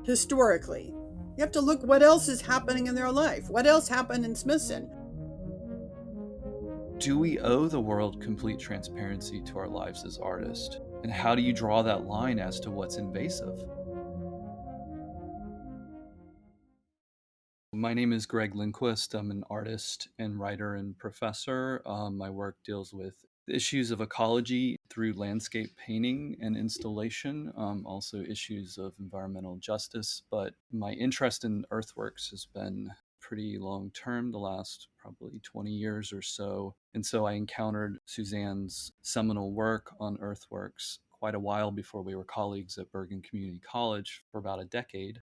historically. You have to look what else is happening in their life. What else happened in Smithson? Do we owe the world complete transparency to our lives as artists? And how do you draw that line as to what's invasive? My name is Greg Lindquist. I'm an artist and writer and professor. My work deals with issues of ecology through landscape painting and installation, also issues of environmental justice. But my interest in earthworks has been pretty long term, the last probably 20 years or so. And so I encountered Suzaan's seminal work on earthworks quite a while before we were colleagues at Bergen Community College for about a decade.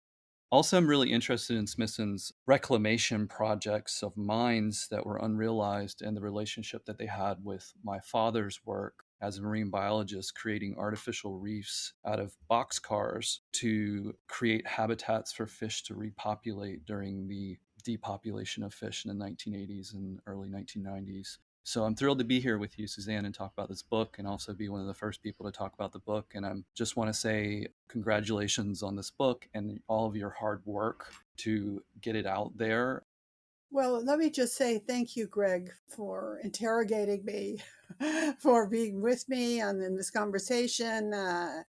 Also, I'm really interested in Smithson's reclamation projects of mines that were unrealized and the relationship that they had with my father's work as a marine biologist, creating artificial reefs out of boxcars to create habitats for fish to repopulate during the depopulation of fish in the 1980s and early 1990s. So I'm thrilled to be here with you, Suzaan, and talk about this book and also be one of the first people to talk about the book. And I just want to say congratulations on this book and all of your hard work to get it out there. Well, let me just say thank you, Greg, for interrogating me, for being with me in this conversation.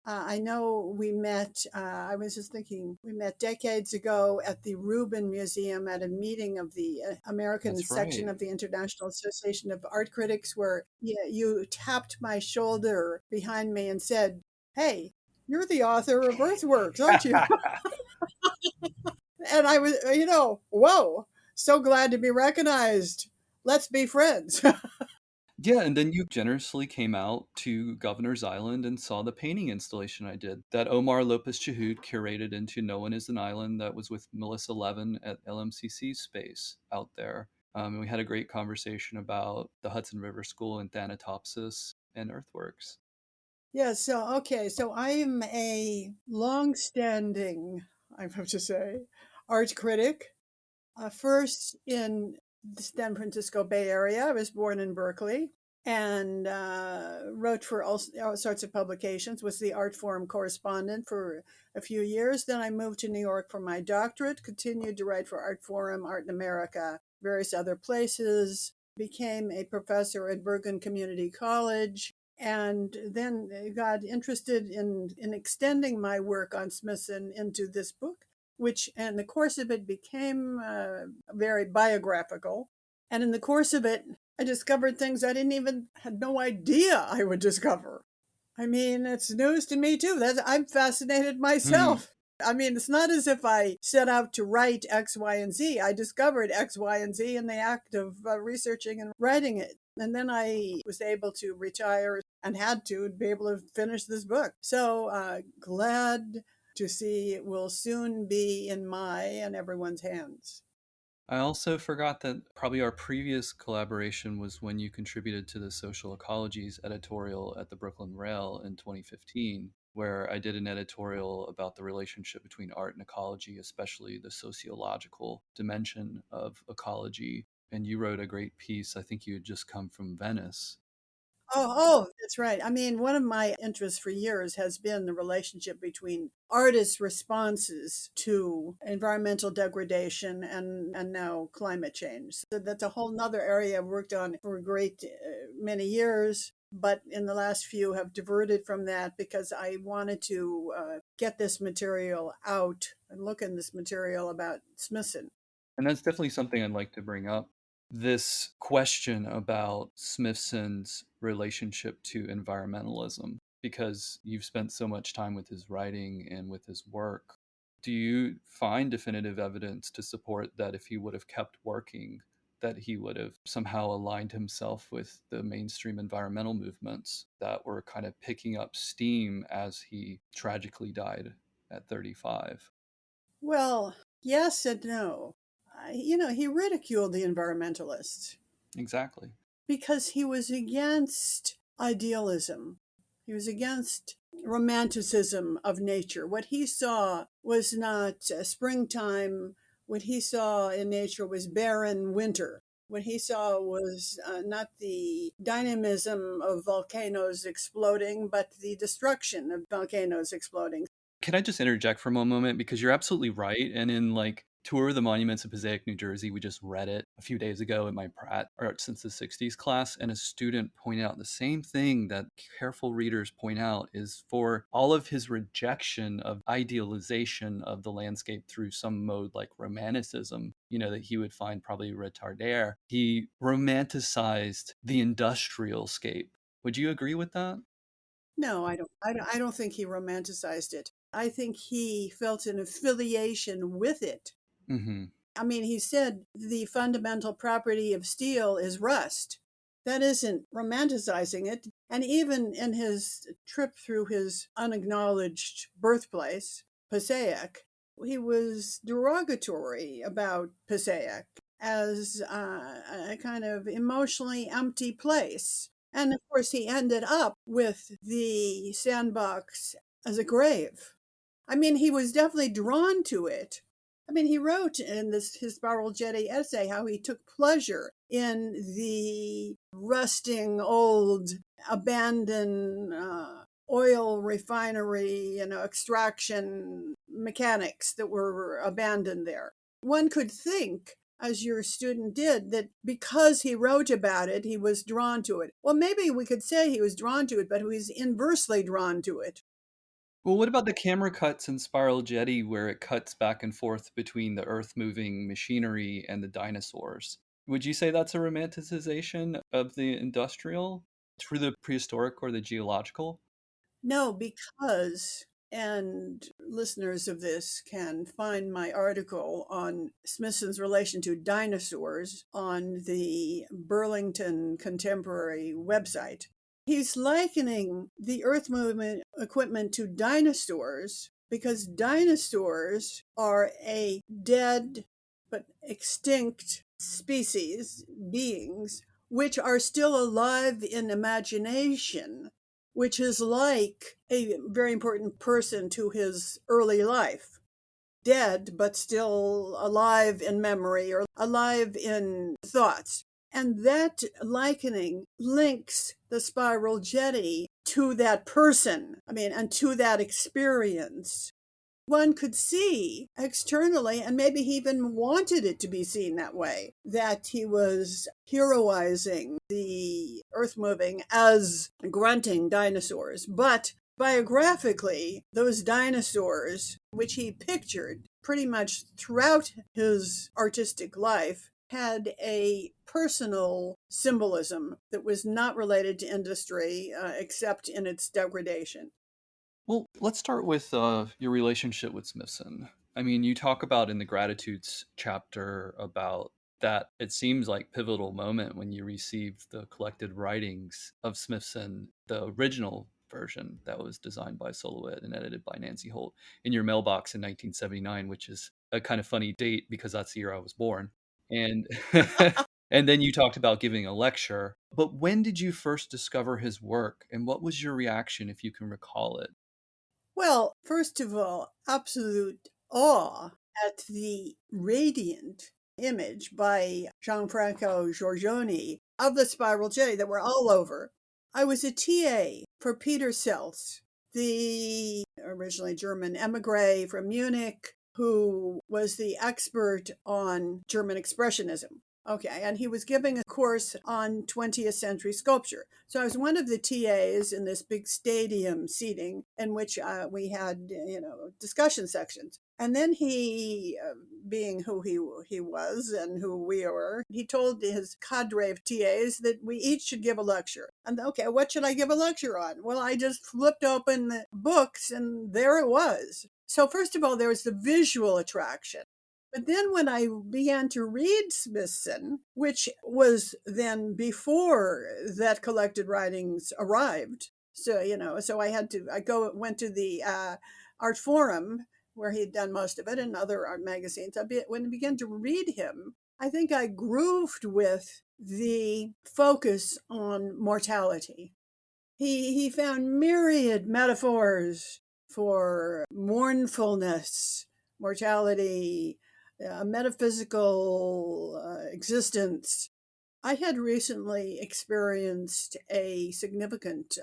I know we met, I was just thinking, we met decades ago at the Rubin Museum at a meeting of the American That's section right. of the International Association of Art Critics, where you tapped my shoulder behind me and said, "Hey, you're the author of Earthworks, aren't you?" And I was, whoa, so glad to be recognized. Let's be friends. Yeah, and then you generously came out to Governor's Island and saw the painting installation I did that Omar Lopez Chahoud curated into No One is an Island that was with Melissa Levin at LMCC space out there. And we had a great conversation about the Hudson River School and Thanatopsis and Earthworks. Yeah, so I am a long-standing, I have to say, art critic. First in the San Francisco Bay Area. I was born in Berkeley and wrote for all sorts of publications, was the Artforum correspondent for a few years. Then I moved to New York for my doctorate, continued to write for Artforum, Art in America, various other places, became a professor at Bergen Community College, and then got interested in extending my work on Smithson into this book, which in the course of it became very biographical. And in the course of it, I discovered things I didn't even had no idea I would discover. I mean, it's news to me too. I'm fascinated Hmm. myself. I mean, it's not as if I set out to write X, Y, and Z. I discovered X, Y, and Z in the act of researching and writing it. And then I was able to retire and had to be able to finish this book. So glad to see it will soon be in my and everyone's hands. I also forgot that probably our previous collaboration was when you contributed to the Social Ecologies editorial at the Brooklyn Rail in 2015, where I did an editorial about the relationship between art and ecology, especially the sociological dimension of ecology. And you wrote a great piece. I think you had just come from Venice. That's right. I mean, one of my interests for years has been the relationship between artists' responses to environmental degradation and now climate change. So that's a whole nother area I've worked on for a great many years. But in the last few have diverted from that because I wanted to get this material out and look in this material about Smithson. And that's definitely something I'd like to bring up. This question about Smithson's relationship to environmentalism, because you've spent so much time with his writing and with his work. Do you find definitive evidence to support that if he would have kept working, that he would have somehow aligned himself with the mainstream environmental movements that were kind of picking up steam as he tragically died at 35? Well, yes and no. He ridiculed the environmentalists Exactly. because he was against idealism. He was against romanticism of nature. What he saw was not springtime. What he saw in nature was barren winter. What he saw was not the dynamism of volcanoes exploding, but the destruction of volcanoes exploding. Can I just interject for one moment? Because you're absolutely right. And in like Tour of the Monuments of Passaic, New Jersey, we just read it a few days ago in my Pratt Art Since the 60s class. And a student pointed out the same thing that careful readers point out is for all of his rejection of idealization of the landscape through some mode like romanticism, that he would find probably retardere, he romanticized the industrial scape. Would you agree with that? No, I don't think he romanticized it. I think he felt an affiliation with it. Mm-hmm. I mean, he said the fundamental property of steel is rust. That isn't romanticizing it. And even in his trip through his unacknowledged birthplace, Passaic, he was derogatory about Passaic as a kind of emotionally empty place. And of course, he ended up with the sandbox as a grave. I mean, he was definitely drawn to it. I mean, he wrote in this his Spiral Jetty essay how he took pleasure in the rusting old abandoned oil refinery, extraction mechanics that were abandoned there. One could think, as your student did, that because he wrote about it, he was drawn to it. Well, maybe we could say he was drawn to it, but he was inversely drawn to it. Well, what about the camera cuts in Spiral Jetty where it cuts back and forth between the earth moving machinery and the dinosaurs? Would you say that's a romanticization of the industrial through the prehistoric or the geological? No, because, and listeners of this can find my article on Smithson's relation to dinosaurs on the Burlington Contemporary website. He's likening the Earth movement equipment to dinosaurs because dinosaurs are a dead but extinct species, beings, which are still alive in imagination, which is like a very important person to his early life. Dead, but still alive in memory or alive in thoughts. And that likening links the spiral jetty to that person, and to that experience. One could see externally, and maybe he even wanted it to be seen that way, that he was heroizing the earth moving as grunting dinosaurs. But biographically, those dinosaurs, which he pictured pretty much throughout his artistic life, had a personal symbolism that was not related to industry except in its degradation. Well, let's start with your relationship with Smithson. I mean, you talk about in the Gratitudes chapter about that it seems like pivotal moment when you received the collected writings of Smithson, the original version that was designed by Silhouette and edited by Nancy Holt in your mailbox in 1979, which is a kind of funny date because that's the year I was born. And and then you talked about giving a lecture. But when did you first discover his work and what was your reaction if you can recall it? Well, first of all, absolute awe at the radiant image by Gianfranco Giorgione of the spiral J that were all over. I was a TA for Peter Seltz, the originally German emigre from Munich, who was the expert on German Expressionism. Okay, and he was giving a course on 20th century sculpture. So I was one of the TAs in this big stadium seating in which we had, discussion sections. And then he, being who he was and who we were, he told his cadre of TAs that we each should give a lecture. And okay, what should I give a lecture on? Well, I just flipped open the books and there it was. So first of all, there was the visual attraction. But then when I began to read Smithson, which was then before that collected writings arrived, so went to the Artforum where he'd done most of it and other art magazines. When I began to read him, I think I grooved with the focus on mortality. He found myriad metaphors for mournfulness, mortality, metaphysical existence. I had recently experienced a significant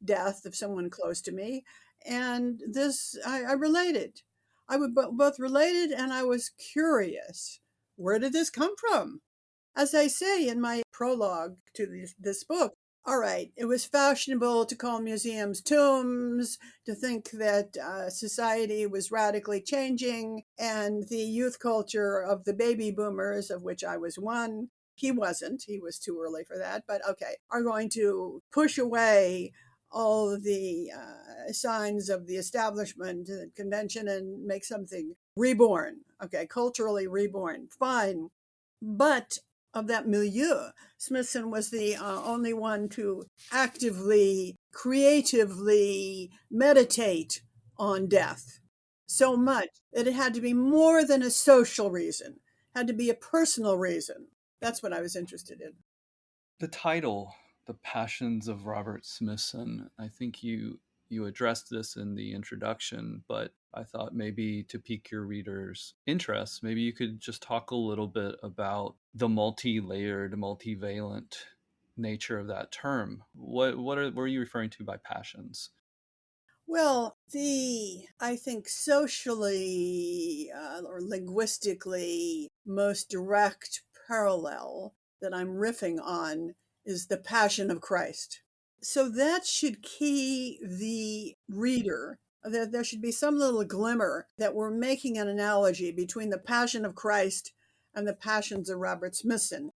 death of someone close to me, and I related. I would both related and I was curious. Where did this come from? As I say in my prologue to this book, all right, it was fashionable to call museums tombs, to think that society was radically changing, and the youth culture of the baby boomers, of which I was one, he wasn't, he was too early for that, but okay, are going to push away all of the signs of the establishment convention and make something reborn. Okay, culturally reborn. Fine. But of that milieu, Smithson was the only one to actively, creatively meditate on death so much that it had to be more than a social reason, had to be a personal reason. That's what I was interested in. The title, The Passions of Robert Smithson, I think you addressed this in the introduction, but I thought maybe to pique your readers' interest, maybe you could just talk a little bit about the multi-layered, multivalent nature of that term. What were you referring to by passions? Well, I think, socially or linguistically most direct parallel that I'm riffing on is the Passion of Christ. So that should key the reader. That there should be some little glimmer that we're making an analogy between the Passion of Christ and the Passions of Robert Smithson.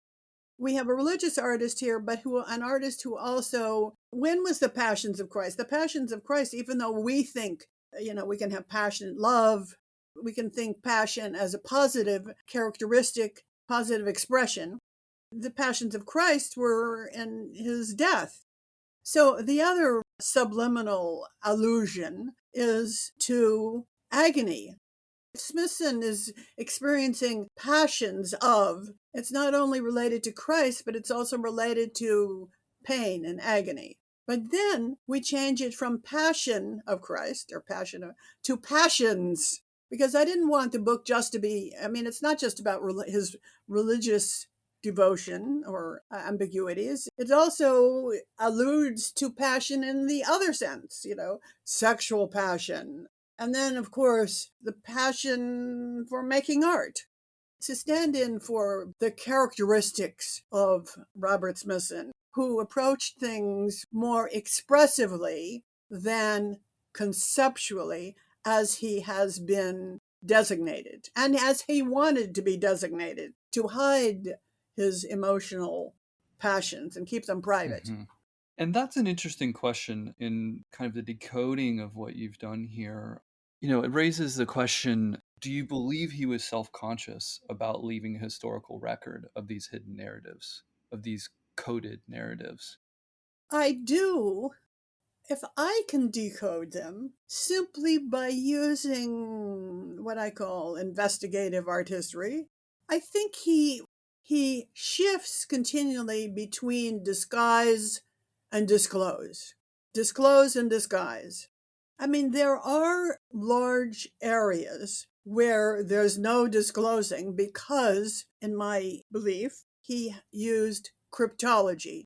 We have a religious artist here, but an artist who also, when was the Passions of Christ? The Passions of Christ, even though we think, we can have passionate love, we can think passion as a positive characteristic, positive expression. The Passions of Christ were in his death. So the other subliminal allusion is to agony. Smithson is experiencing passions of, it's not only related to Christ, but it's also related to pain and agony. But then we change it from passion of Christ or passion of, to passions, because I didn't want the book just to be, I mean, it's not just about his religious devotion or ambiguities. It also alludes to passion in the other sense, sexual passion, and then, of course, the passion for making art. To stand in for the characteristics of Robert Smithson, who approached things more expressively than conceptually, as he has been designated and as he wanted to be designated, to hide his emotional passions and keep them private. Mm-hmm. And that's an interesting question in kind of the decoding of what you've done here. It raises the question, do you believe he was self conscious about leaving a historical record of these hidden narratives, of these coded narratives? I do, if I can decode them simply by using what I call investigative art history. I think he shifts continually between disguise and disclose. Disclose and disguise. I mean, there are large areas where there's no disclosing because, in my belief, he used cryptology.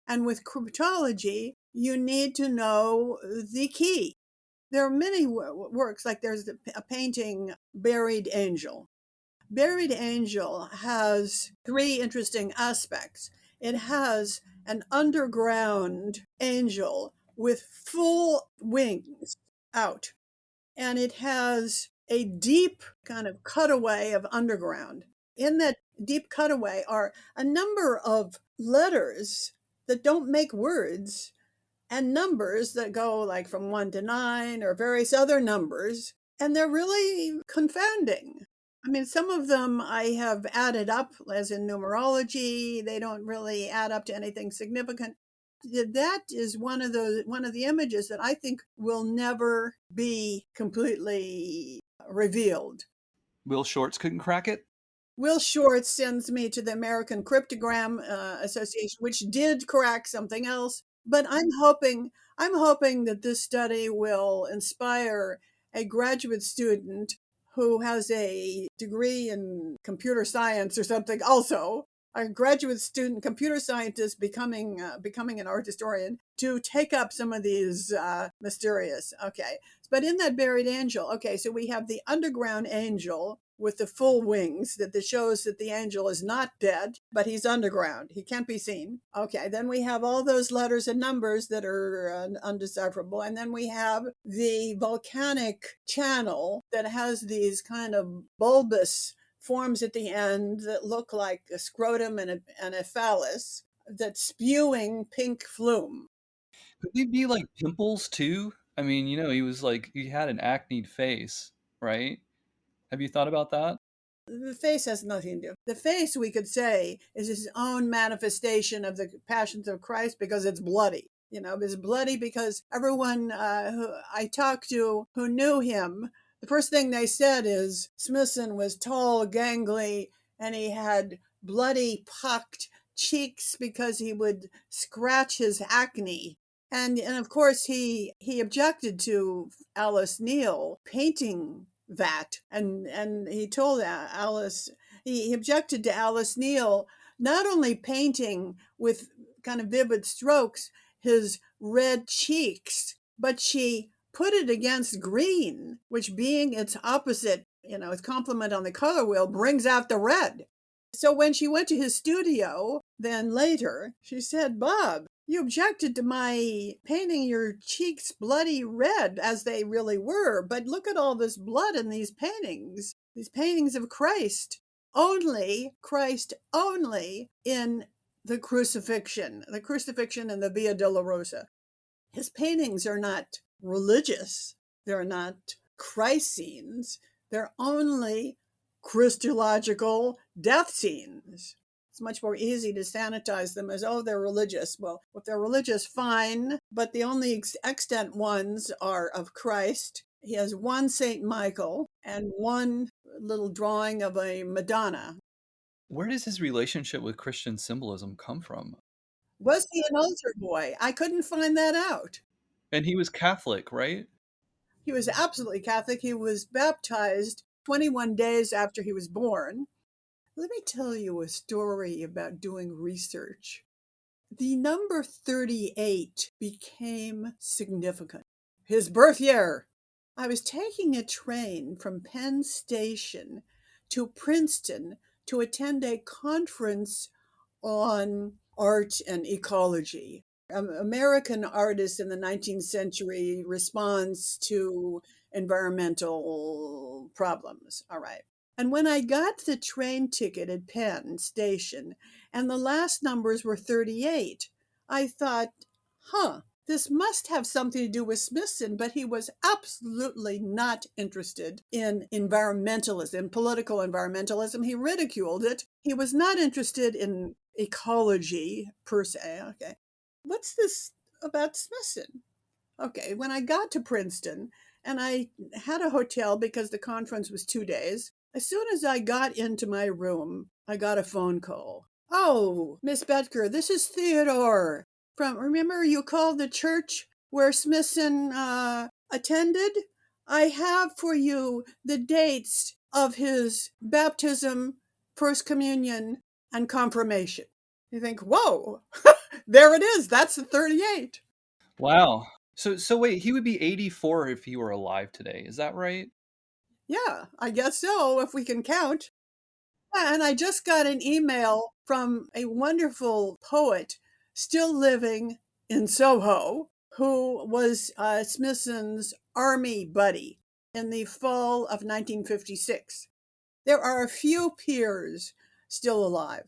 And with cryptology, you need to know the key. There are many works, like there's a painting, Buried Angel. Buried Angel has three interesting aspects. It has an underground angel with full wings out, and it has a deep kind of cutaway of underground. In that deep cutaway are a number of letters that don't make words and numbers that go like from 1 to 9 or various other numbers, and they're really confounding. I mean, some of them I have added up, as in numerology. They don't really add up to anything significant. That is one of the images that I think will never be completely revealed. Will Shorts couldn't crack it? Will Short sends me to the American Cryptogram Association, which did correct something else. But I'm hoping that this study will inspire a graduate student who has a degree in computer science or something also. a graduate student, computer scientist, becoming an art historian to take up some of these mysterious. Okay, but in that buried angel, okay, so we have the underground angel with the full wings that shows that the angel is not dead, but he's underground. He can't be seen. Okay, then we have all those letters and numbers that are undecipherable. And then we have the volcanic channel that has these kind of bulbous forms at the end that look like a scrotum and a phallus that's spewing pink flume. Could they be like pimples too? I mean, he was like he had an acne face, right? Have you thought about that? The face has nothing to do. The face, we could say, is his own manifestation of the passions of Christ because it's bloody. It's bloody because everyone who I talked to who knew him, the first thing they said is Smithson was tall, gangly, and he had bloody, pocked cheeks because he would scratch his acne. And of course he objected to Alice Neal painting that, and he told Alice, he objected to Alice Neal not only painting with kind of vivid strokes his red cheeks, but she put it against green, which being its opposite, its complement on the color wheel, brings out the red. So when she went to his studio, then later, she said, Bob, you objected to my painting your cheeks bloody red as they really were, but look at all this blood in these paintings of Christ only in the crucifixion and the Via Dolorosa. His paintings are not religious, they're not Christ scenes, they're only Christological death scenes. It's much more easy to sanitize them as, oh, they're religious. Well, if they're religious, fine, but the only extant ones are of Christ. He has one St. Michael and one little drawing of a Madonna. Where does his relationship with Christian symbolism come from? Was he an altar boy? I couldn't find that out. And he was Catholic, right? He was absolutely Catholic. He was baptized 21 days after he was born. Let me tell you a story about doing research. The number 38 became significant. His birth year. I was taking a train from Penn Station to Princeton to attend a conference on art and ecology. American artists in the 19th century responds to environmental problems. All right. And when I got the train ticket at Penn Station and the last numbers were 38, I thought, this must have something to do with Smithson, but he was absolutely not interested in environmentalism, political environmentalism. He ridiculed it. He was not interested in ecology per se. Okay. What's this about Smithson? Okay. When I got to Princeton and I had a hotel because the conference was 2 days, as soon as I got into my room, I got a phone call. Oh, Miss Boettger, this is Theodore. Remember you called the church where Smithson attended? I have for you the dates of his baptism, first communion, and confirmation. You think, whoa, there it is. That's the 38. Wow. So wait, he would be 84 if he were alive today. Is that right? Yeah, I guess so, if we can count. Yeah, and I just got an email from a wonderful poet still living in Soho who was Smithson's army buddy in the fall of 1956. There are a few peers still alive.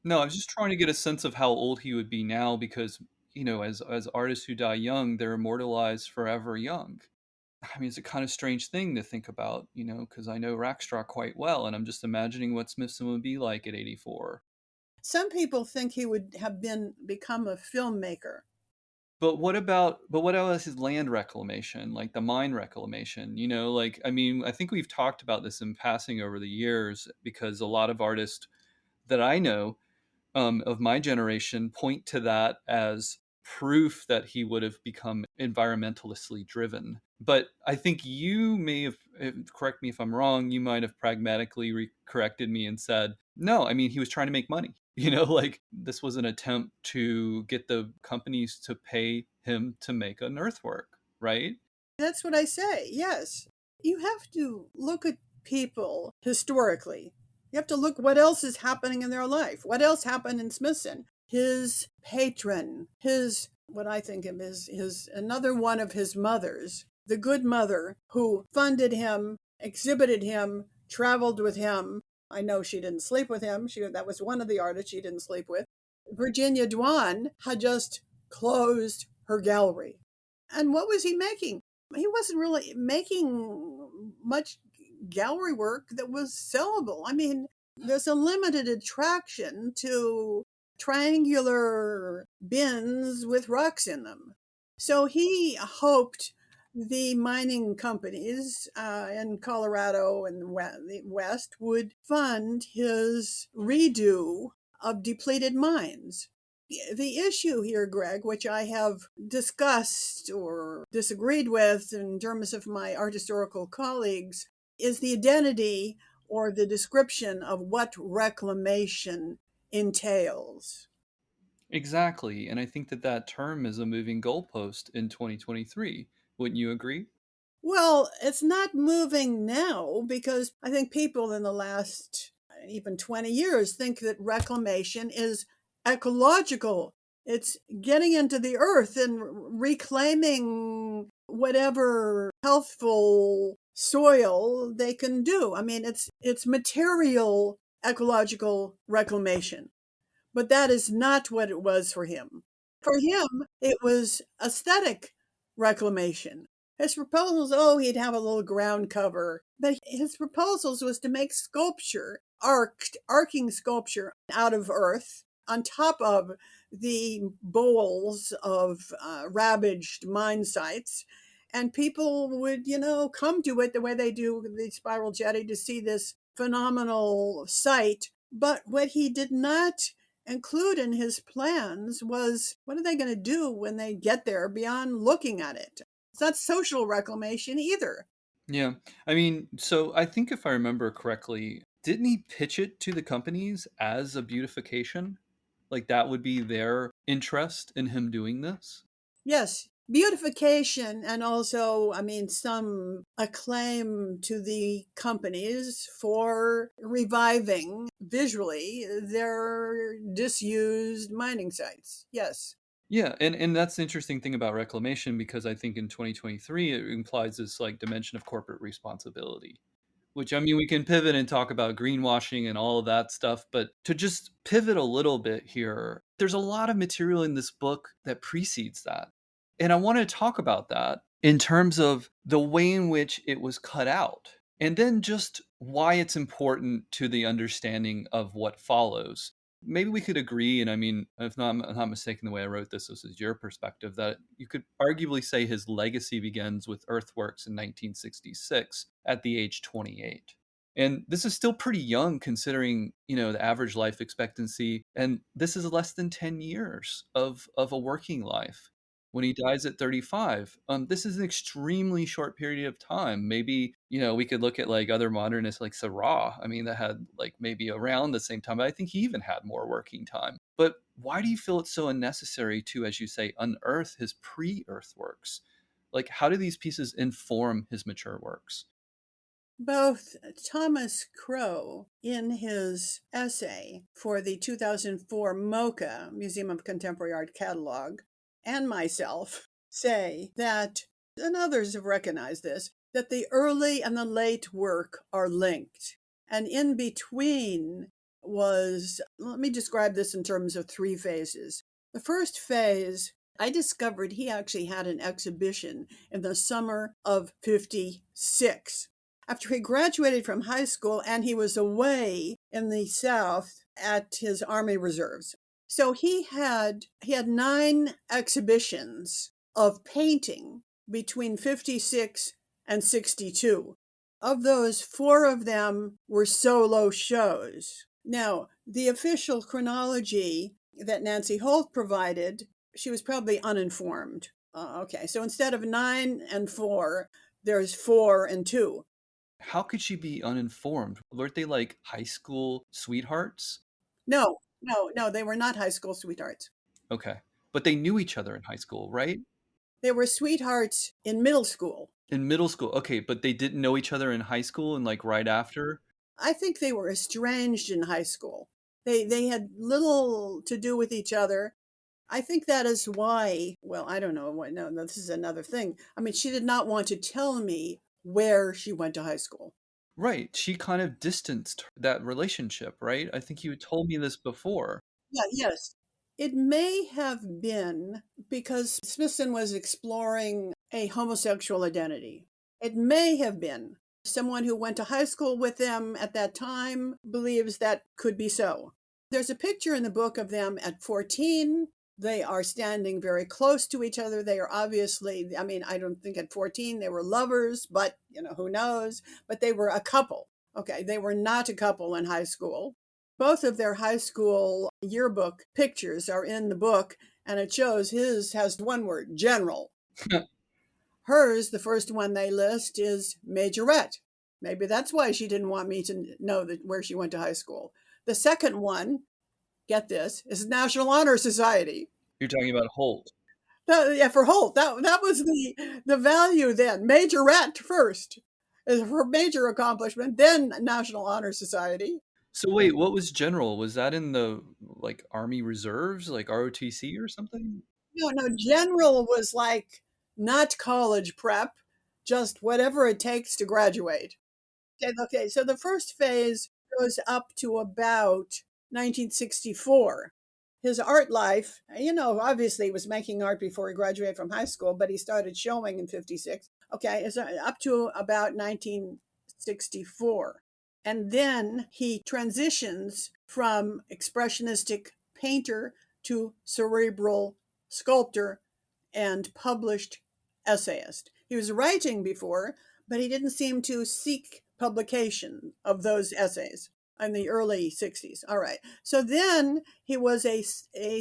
No, I was just trying to get a sense of how old he would be now because, as artists who die young, they're immortalized forever young. I mean, it's a kind of strange thing to think about, because I know Rackstraw quite well, and I'm just imagining what Smithson would be like at 84. Some people think he would have become a filmmaker. But what about his land reclamation, like the mine reclamation? Like, I mean, I think we've talked about this in passing over the years because a lot of artists that I know of my generation point to that as proof that he would have become environmentalistically driven. But I think you may have, correct me if I'm wrong, you might have pragmatically corrected me and said No, I mean, he was trying to make money. Like this was an attempt to get the companies to pay him to make an earthwork, right? That's what I say. Yes. You have to look at people historically. You have to look what else is happening in their life. What else happened in Smithson? His patron, his what I think of as his another one of his mothers, the good mother who funded him, exhibited him, traveled with him. I know she didn't sleep with him. That was one of the artists she didn't sleep with. Virginia Dwan had just closed her gallery. And what was he making? He wasn't really making much gallery work that was sellable. I mean, there's a limited attraction to triangular bins with rocks in them. So he hoped the mining companies in Colorado and the West would fund his redo of depleted mines. The issue here, Greg, which I have discussed or disagreed with in terms of my art historical colleagues, is the identity or the description of what reclamation entails. Exactly. And I think that that term is a moving goalpost in 2023. Wouldn't you agree? Well, it's not moving now because I think people in the last even 20 years think that reclamation is ecological. It's getting into the earth and reclaiming whatever healthful soil they can do. I mean, it's material ecological reclamation. But that is not what it was for him. For him, it was aesthetic reclamation. His proposals, oh, he'd have a little ground cover, but his proposals was to make sculpture, arcing sculpture out of earth on top of the bowls of ravaged mine sites. And people would, come to it the way they do the spiral jetty to see this phenomenal site. But what he did not include in his plans was what are they going to do when they get there beyond looking at it? It's not social reclamation either. Yeah. I mean, so I think if I remember correctly, didn't he pitch it to the companies as a beautification? Like that would be their interest in him doing this? Yes, beautification and also, I mean, some acclaim to the companies for reviving visually their disused mining sites. Yes. Yeah, and that's the interesting thing about reclamation because I think in 2023 it implies this like dimension of corporate responsibility. Which I mean we can pivot and talk about greenwashing and all of that stuff, but to just pivot a little bit here, there's a lot of material in this book that precedes that. And I want to talk about that in terms of the way in which it was cut out and then just why it's important to the understanding of what follows. Maybe we could agree, and I mean, if not, I'm not mistaken, the way I wrote this is your perspective, that you could arguably say his legacy begins with Earthworks in 1966 at the age 28. And this is still pretty young considering, the average life expectancy. And this is less than 10 years of a working life. When he dies at 35, this is an extremely short period of time. Maybe, we could look at like other modernists like Seurat. I mean, that had like maybe around the same time, but I think he even had more working time. But why do you feel it's so unnecessary to, as you say, unearth his pre-earthworks? Like, how do these pieces inform his mature works? Both Thomas Crow, in his essay for the 2004 MOCA, Museum of Contemporary Art Catalogue, and myself say that, and others have recognized this, that the early and the late work are linked. And in between was, let me describe this in terms of three phases. The first phase, I discovered he actually had an exhibition in the summer of 56 after he graduated from high school and he was away in the South at his Army reserves. So he had 9 exhibitions of painting between 56 and 62. Of those, 4 of them were solo shows. Now, the official chronology that Nancy Holt provided, she was probably uninformed. Okay, so instead of 9 and 4, there's 4 and 2. How could she be uninformed? Weren't they like high school sweethearts? No, no, no, they were not high school sweethearts. Okay. But they knew each other in high school, right? They were sweethearts in middle school. In middle school. Okay, but they didn't know each other in high school and like right after? I think they were estranged in high school. They had little to do with each other. I think that is why, well, I don't know what, no, no, this is another thing. I mean, she did not want to tell me where she went to high school. Right. She kind of distanced that relationship, right? I think you told me this before. Yeah, yes. It may have been because Smithson was exploring a homosexual identity. It may have been someone who went to high school with them at that time believes that could be so. There's a picture in the book of them at 14. They are standing very close to each other. They are obviously, I mean, I don't think at 14 they were lovers, but who knows? But they were a couple. Okay, they were not a couple in high school. Both of their high school yearbook pictures are in the book, and it shows his has one word, general. Hers, the first one they list, is majorette. Maybe that's why she didn't want me to know that where she went to high school. The second one, get this, is National Honor Society. You're talking about Holt. Yeah, for Holt, that was the value then. Majorette first is her major accomplishment, then National Honor Society. So wait, what was general? Was that in the like Army Reserves, like ROTC or something? No, no, general was like not college prep, just whatever it takes to graduate. Okay, okay, so the first phase goes up to about 1964. His art life, obviously he was making art before he graduated from high school, but he started showing in 56. Okay, it's up to about 1964. And then he transitions from expressionistic painter to cerebral sculptor and published essayist. He was writing before, but he didn't seem to seek publication of those essays in the early 60s. All right. So then he was a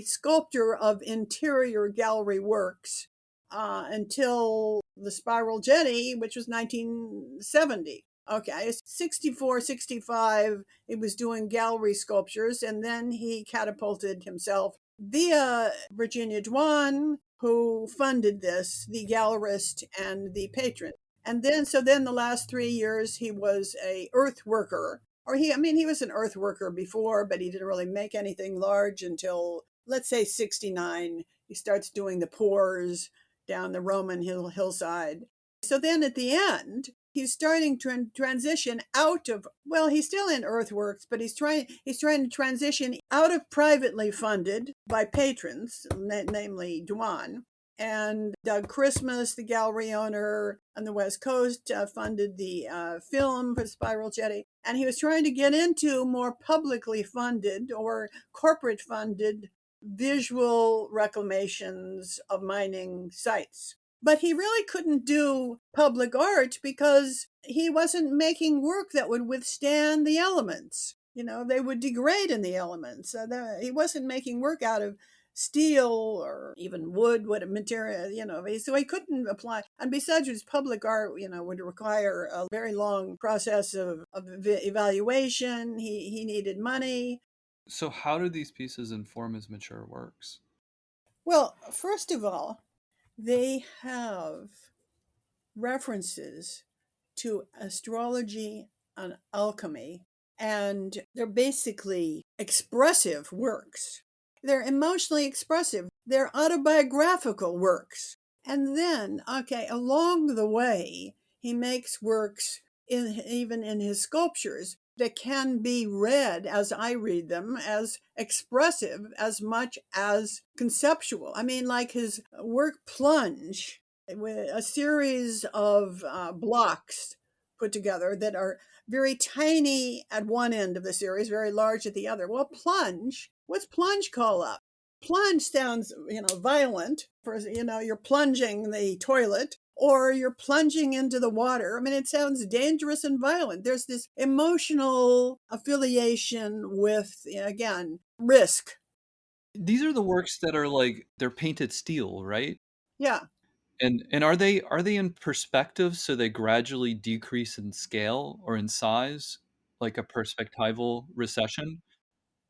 sculptor of interior gallery works until the Spiral Jetty, which was 1970. Okay, 64, 65, he was doing gallery sculptures, and then he catapulted himself via Virginia Dwan, who funded this, the gallerist and the patron. And then, so then the last 3 years, he was a earth worker, or he was an earth worker before, but he didn't really make anything large until, let's say, 69. He starts doing the pours down the Roman hillside. So then at the end, he's starting to transition out of, well, he's still in earthworks, but he's trying to transition out of privately funded by patrons, namely Dwan. And Doug Christmas, the gallery owner on the West Coast, funded the film for Spiral Jetty. And he was trying to get into more publicly funded or corporate funded visual reclamations of mining sites. But he really couldn't do public art because he wasn't making work that would withstand the elements. They would degrade in the elements. He wasn't making work out of steel or even wood, what material, so he couldn't apply. And besides, his public art, would require a very long process of evaluation. He needed money. So how do these pieces inform his mature works? Well, first of all, they have references to astrology and alchemy, and they're basically expressive works. They're emotionally expressive, they're autobiographical works. And then, okay, along the way, he makes works even in his sculptures that can be read, as I read them, as expressive as much as conceptual. I mean, like his work Plunge, with a series of blocks put together that are very tiny at one end of the series, very large at the other. Well, Plunge, what's Plunge call up? Plunge sounds, violent. For, you're plunging the toilet or you're plunging into the water. I mean, it sounds dangerous and violent. There's this emotional affiliation with, again, risk. These are the works that are like they're painted steel, right? Yeah. And are they in perspective, so they gradually decrease in scale or in size, like a perspectival recession?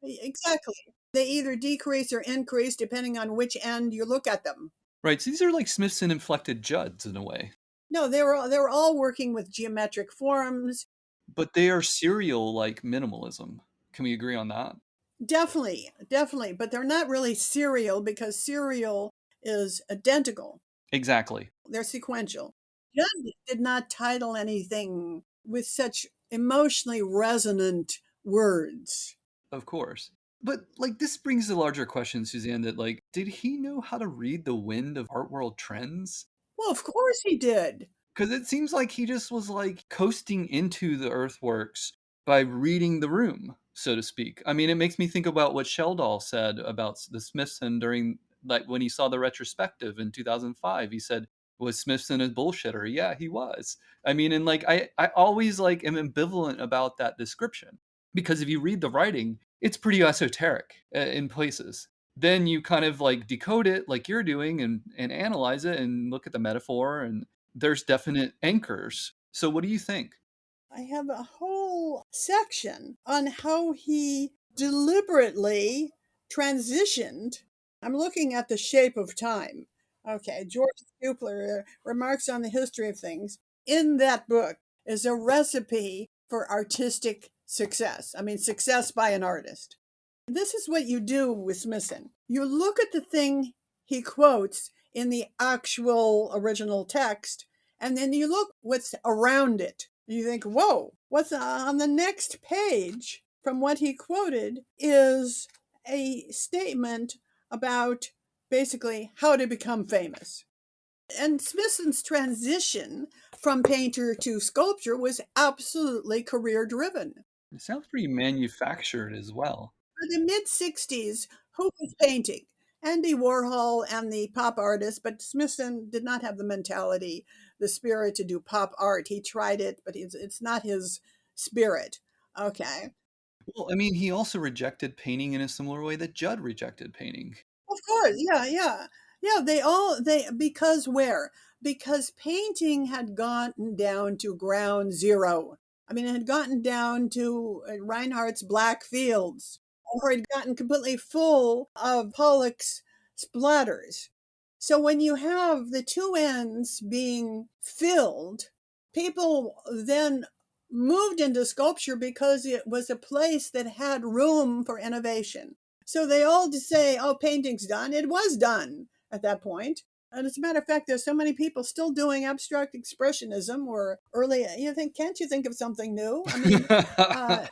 Exactly. They either decrease or increase depending on which end you look at them. Right, so these are like Smithson inflected Judds in a way, No, they were all working with geometric forms. but they are serial like minimalism. Can we agree on that? Definitely, definitely, but they're not really serial because serial is identical. Exactly. They're sequential. Judd did not title anything with such emotionally resonant words. Of course. But like this brings the larger question, Suzanne, that like, did he know how to read the wind of art world trends? Well, of course he did. Because it seems like he just was like coasting into the Earthworks by reading the room, so to speak. I mean, it makes me think about what Sheldall said about the Smithson during, like, when he saw the retrospective in 2005. He said, "Was Smithson a bullshitter?" Yeah, he was. I mean, and like, I always like am ambivalent about that description because if you read the writing, it's pretty esoteric in places. Then you kind of like decode it like you're doing and analyze it and look at the metaphor, and there's definite anchors. So what do you think? I have a whole section on how he deliberately transitioned. I'm looking at the shape of time. Okay, George Kubler remarks on the history of things. In that book is a recipe for artistic success. I mean, success by an artist. This is what you do with Smithson. You look at the thing he quotes in the actual original text, and then you look what's around it. You think, whoa, what's on the next page from what he quoted is a statement about basically how to become famous. And Smithson's transition from painter to sculpture was absolutely career driven. It sounds pretty manufactured as well. For the mid 60s, who was painting? Andy Warhol and the pop artists, but Smithson did not have the mentality, the spirit to do pop art. He tried it, but it's not his spirit. Okay. Well, I mean, he also rejected painting in a similar way that Judd rejected painting. Of course, yeah, yeah. Yeah, because where? Because painting had gotten down to ground zero. I mean, it had gotten down to Reinhardt's black fields, or it had gotten completely full of Pollock's splatters. So when you have the two ends being filled, people then moved into sculpture because it was a place that had room for innovation. So they all just say, oh, painting's done. It was done at that point. And as a matter of fact, there's so many people still doing abstract expressionism or early, you think, can't you think of something new? I mean, uh,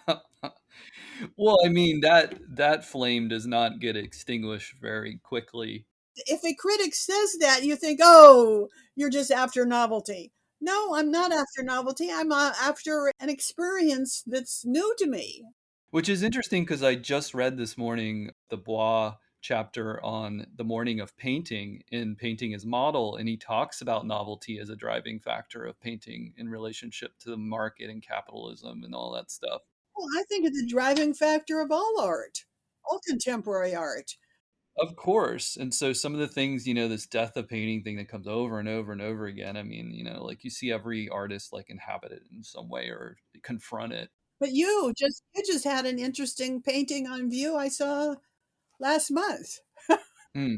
Well, I mean that flame does not get extinguished very quickly. if a critic says that, you think, oh, you're just after novelty. No, I'm not after novelty. I'm after an experience that's new to me. Which is interesting because I just read this morning the Bois chapter on the morning of painting in Painting as Model, and he talks about novelty as a driving factor of painting in relationship to the market and capitalism and all that stuff. Well, I think it's a driving factor of all art, all contemporary art. Of course. And so some of the things, this death of painting thing that comes over and over and over again, I mean, like you see every artist like inhabit it in some way or confront it. But you just had an interesting painting on view I saw last month. Mm.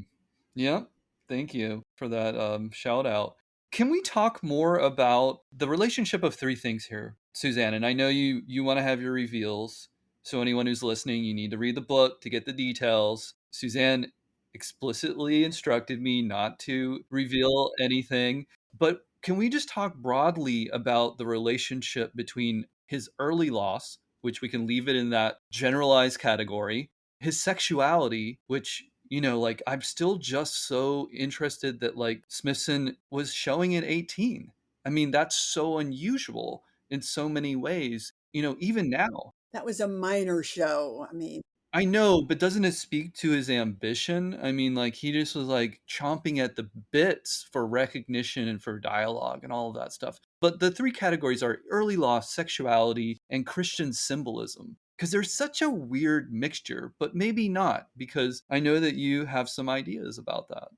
Yep. Thank you for that shout out. Can we talk more about the relationship of three things here, Suzanne? And I know you want to have your reveals. So anyone who's listening, you need to read the book to get the details. Suzanne explicitly instructed me not to reveal anything, but can we just talk broadly about the relationship between his early loss, which we can leave it in that generalized category, his sexuality, which, like I'm still just so interested that like Smithson was showing at 18. I mean, that's so unusual in so many ways, even now. That was a minor show. I mean, I know, but doesn't it speak to his ambition? I mean, like he just was like chomping at the bits for recognition and for dialogue and all of that stuff. But the three categories are early loss, sexuality, and Christian symbolism. Because there's such a weird mixture, but maybe not, because I know that you have some ideas about that.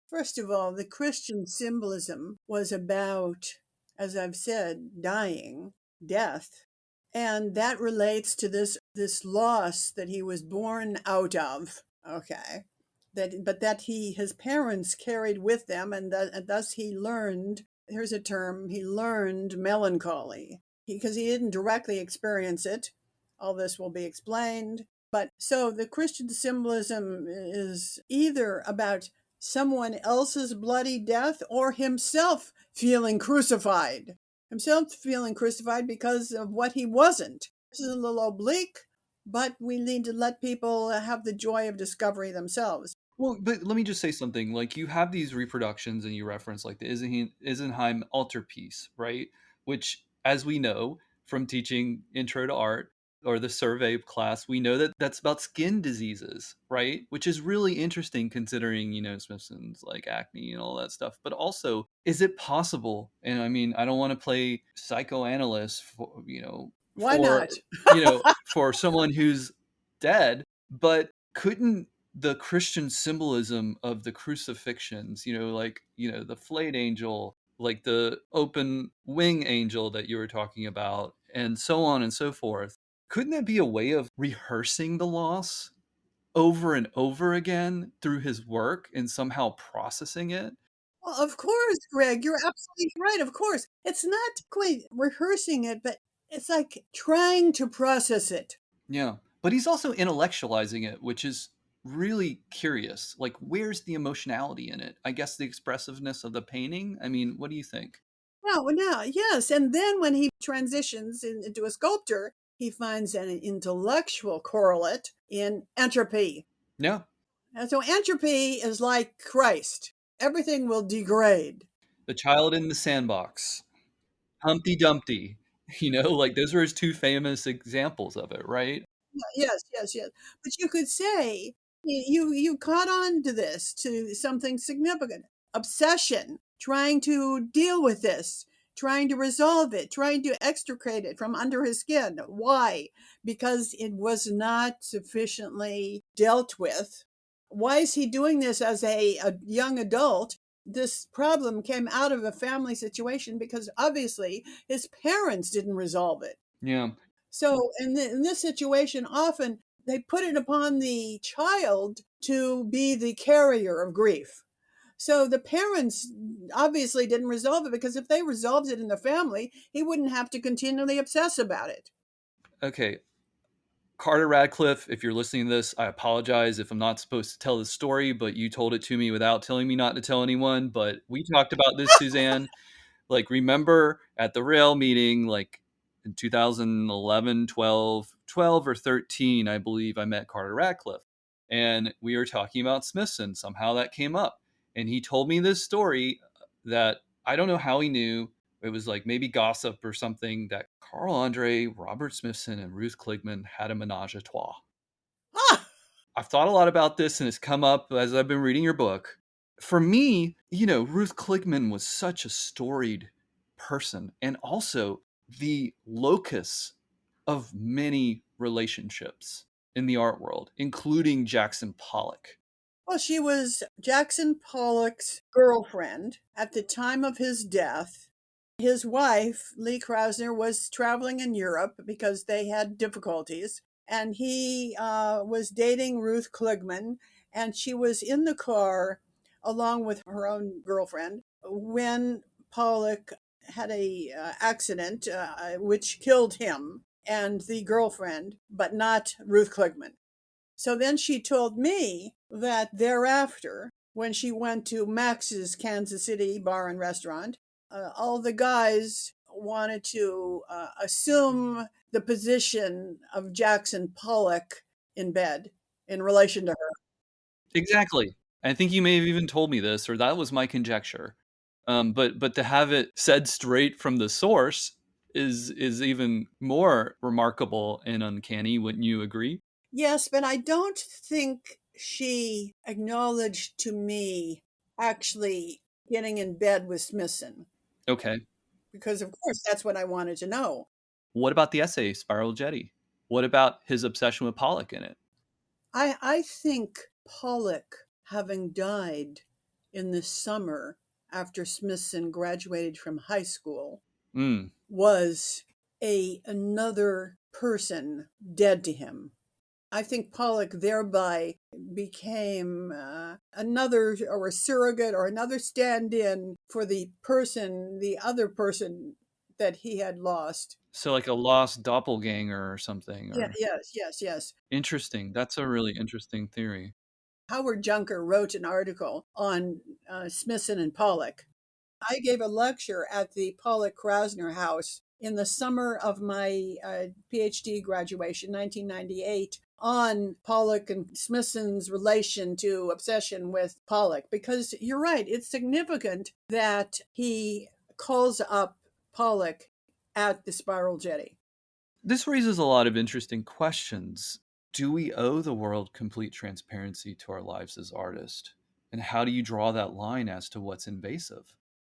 First of all, the Christian symbolism was about, as I've said, dying, death. And that relates to this loss that he was born out of. Okay. But that his parents carried with them, and thus he learned, here's a term, he learned melancholy. Because he didn't directly experience it. All this will be explained. But so the Christian symbolism is either about someone else's bloody death or himself feeling crucified because of what he wasn't. This is a little oblique, but we need to let people have the joy of discovery themselves. Well, but let me just say something. Like, you have these reproductions, and you reference like the Isenheim altarpiece, right? Which, as we know from teaching Intro to Art or the survey class, we know that that's about skin diseases, right? Which is really interesting considering, Smithson's like acne and all that stuff. But also, is it possible? And I mean, I don't want to play psychoanalyst for, Why not? for someone who's dead, but couldn't the Christian symbolism of the crucifixions, the flayed angel, like the open wing angel that you were talking about, and so on and so forth. Couldn't that be a way of rehearsing the loss over and over again through his work and somehow processing it? Well, of course, Greg, you're absolutely right. Of course. It's not quite rehearsing it, but it's like trying to process it. Yeah. But he's also intellectualizing it, which is really curious. Like, where's the emotionality in it? I guess the expressiveness of the painting. I mean, what do you think? No, yes. And then when he transitions into a sculptor, he finds an intellectual correlate in entropy. Yeah. And so entropy is like Christ. Everything will degrade. The Child in the Sandbox, Humpty Dumpty. Like those were his two famous examples of it, right? Yes. But you could say you caught on to this, to something significant. Obsession, trying to deal with this, trying to resolve it, trying to extricate it from under his skin. Why? Because it was not sufficiently dealt with. Why is he doing this as a young adult? This problem came out of a family situation because obviously his parents didn't resolve it. Yeah. So in this situation, often they put it upon the child to be the carrier of grief. So the parents obviously didn't resolve it, because if they resolved it in the family, he wouldn't have to continually obsess about it. Okay. Carter Radcliffe, if you're listening to this, I apologize if I'm not supposed to tell this story, but you told it to me without telling me not to tell anyone. But we talked about this, Suzanne. Like, remember at the rail meeting, like in 2011, 12 or 13, I believe I met Carter Radcliffe, and we were talking about Smithson. Somehow that came up, and he told me this story that I don't know how he knew. It was like maybe gossip or something, that Carl Andre, Robert Smithson, and Ruth Kligman had a menage a trois. Ah! I've thought a lot about this, and it's come up as I've been reading your book. For me, Ruth Kligman was such a storied person, and also the locus of many relationships in the art world, including Jackson Pollock. Well, she was Jackson Pollock's girlfriend at the time of his death. His wife, Lee Krasner, was traveling in Europe because they had difficulties, and he was dating Ruth Kligman, and she was in the car along with her own girlfriend when Pollock had a accident which killed him and the girlfriend, but not Ruth Kligman. So then she told me that thereafter, when she went to Max's Kansas City bar and restaurant, all the guys wanted to assume the position of Jackson Pollock in bed in relation to her. Exactly. I think you may have even told me this, or that was my conjecture. But to have it said straight from the source is even more remarkable and uncanny. Wouldn't you agree? Yes, but I don't think she acknowledged to me actually getting in bed with Smithson, Okay. because, of course, that's what I wanted to know. What about the essay Spiral Jetty? What about his obsession with Pollock in it? I think Pollock, having died in the summer after Smithson graduated from high school Mm. was another person dead to him. I think Pollock thereby became another or a surrogate or another stand in for the other person that he had lost. So like a lost doppelganger or something, Yeah, or yes, yes, yes. interesting. That's a really interesting theory. Howard Junker wrote an article on Smithson and Pollock. I gave a lecture at the Pollock Krasner House in the summer of my PhD graduation, 1998, on Pollock and Smithson's relation to obsession with Pollock. Because you're right, it's significant that he calls up Pollock at the Spiral Jetty. This raises a lot of interesting questions. Do we owe the world complete transparency to our lives as artists? And how do you draw that line as to what's invasive?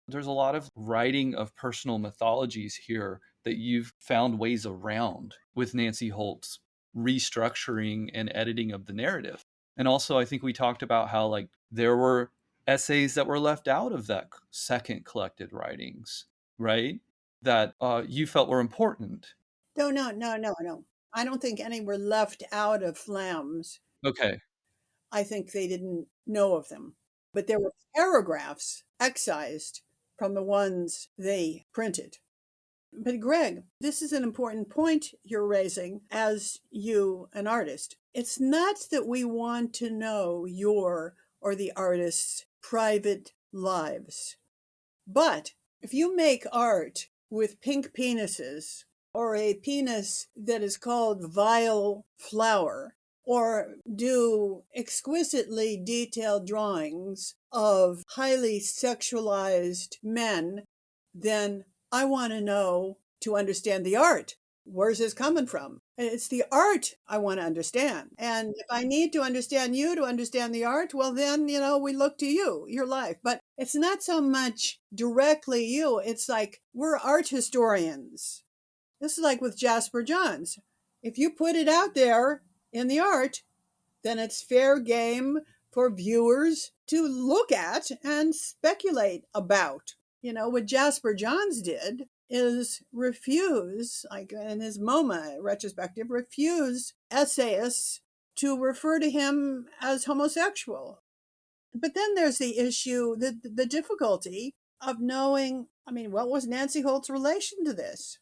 There's a lot of writing of personal mythologies here that you've found ways around with Nancy Holt's restructuring and editing of the narrative. And also, I think we talked about how like there were essays that were left out of that second collected writings, right? That you felt were important. No, no, no, no, no. I don't think any were left out of Flam's. Okay. I think they didn't know of them. But there were paragraphs excised from the ones they printed. But Greg, this is an important point you're raising as an artist. It's not that we want to know your or the artist's private lives. But if you make art with pink penises or a penis that is called vile flower, or do exquisitely detailed drawings of highly sexualized men, then I want to know to understand the art. Where's this coming from? It's the art I want to understand. And if I need to understand you to understand the art, well, then, we look to you, your life. But it's not so much directly you. It's like we're art historians. This is like with Jasper Johns. If you put it out there in the art, then it's fair game for viewers to look at and speculate about. What Jasper Johns did is refuse, like in his MoMA retrospective, refuse essayists to refer to him as homosexual. But then there's the issue, the difficulty of knowing, what was Nancy Holt's relation to this?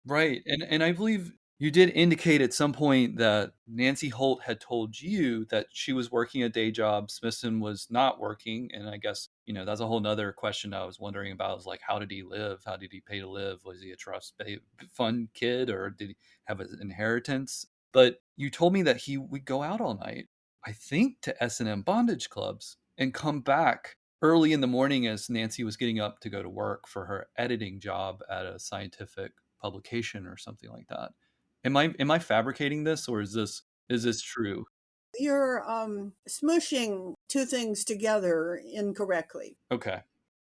Right. And I believe you did indicate at some point that Nancy Holt had told you that she was working a day job, Smithson was not working. And I guess, that's a whole nother question I was wondering about is like, how did he live? How did he pay to live? Was he a fund kid or did he have an inheritance? But you told me that he would go out all night, I think to S&M bondage clubs and come back early in the morning as Nancy was getting up to go to work for her editing job at a scientific publication or something like that. Am I fabricating this or is this true? You're smushing two things together incorrectly. Okay.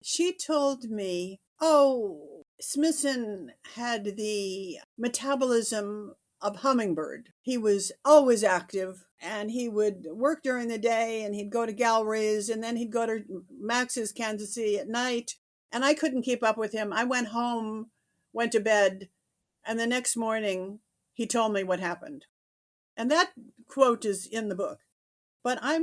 She told me, oh, Smithson had the metabolism of hummingbird. He was always active and he would work during the day and he'd go to galleries and then he'd go to Max's Kansas City at night. And I couldn't keep up with him. I went home, went to bed, and the next morning he told me what happened. And that quote is in the book. But I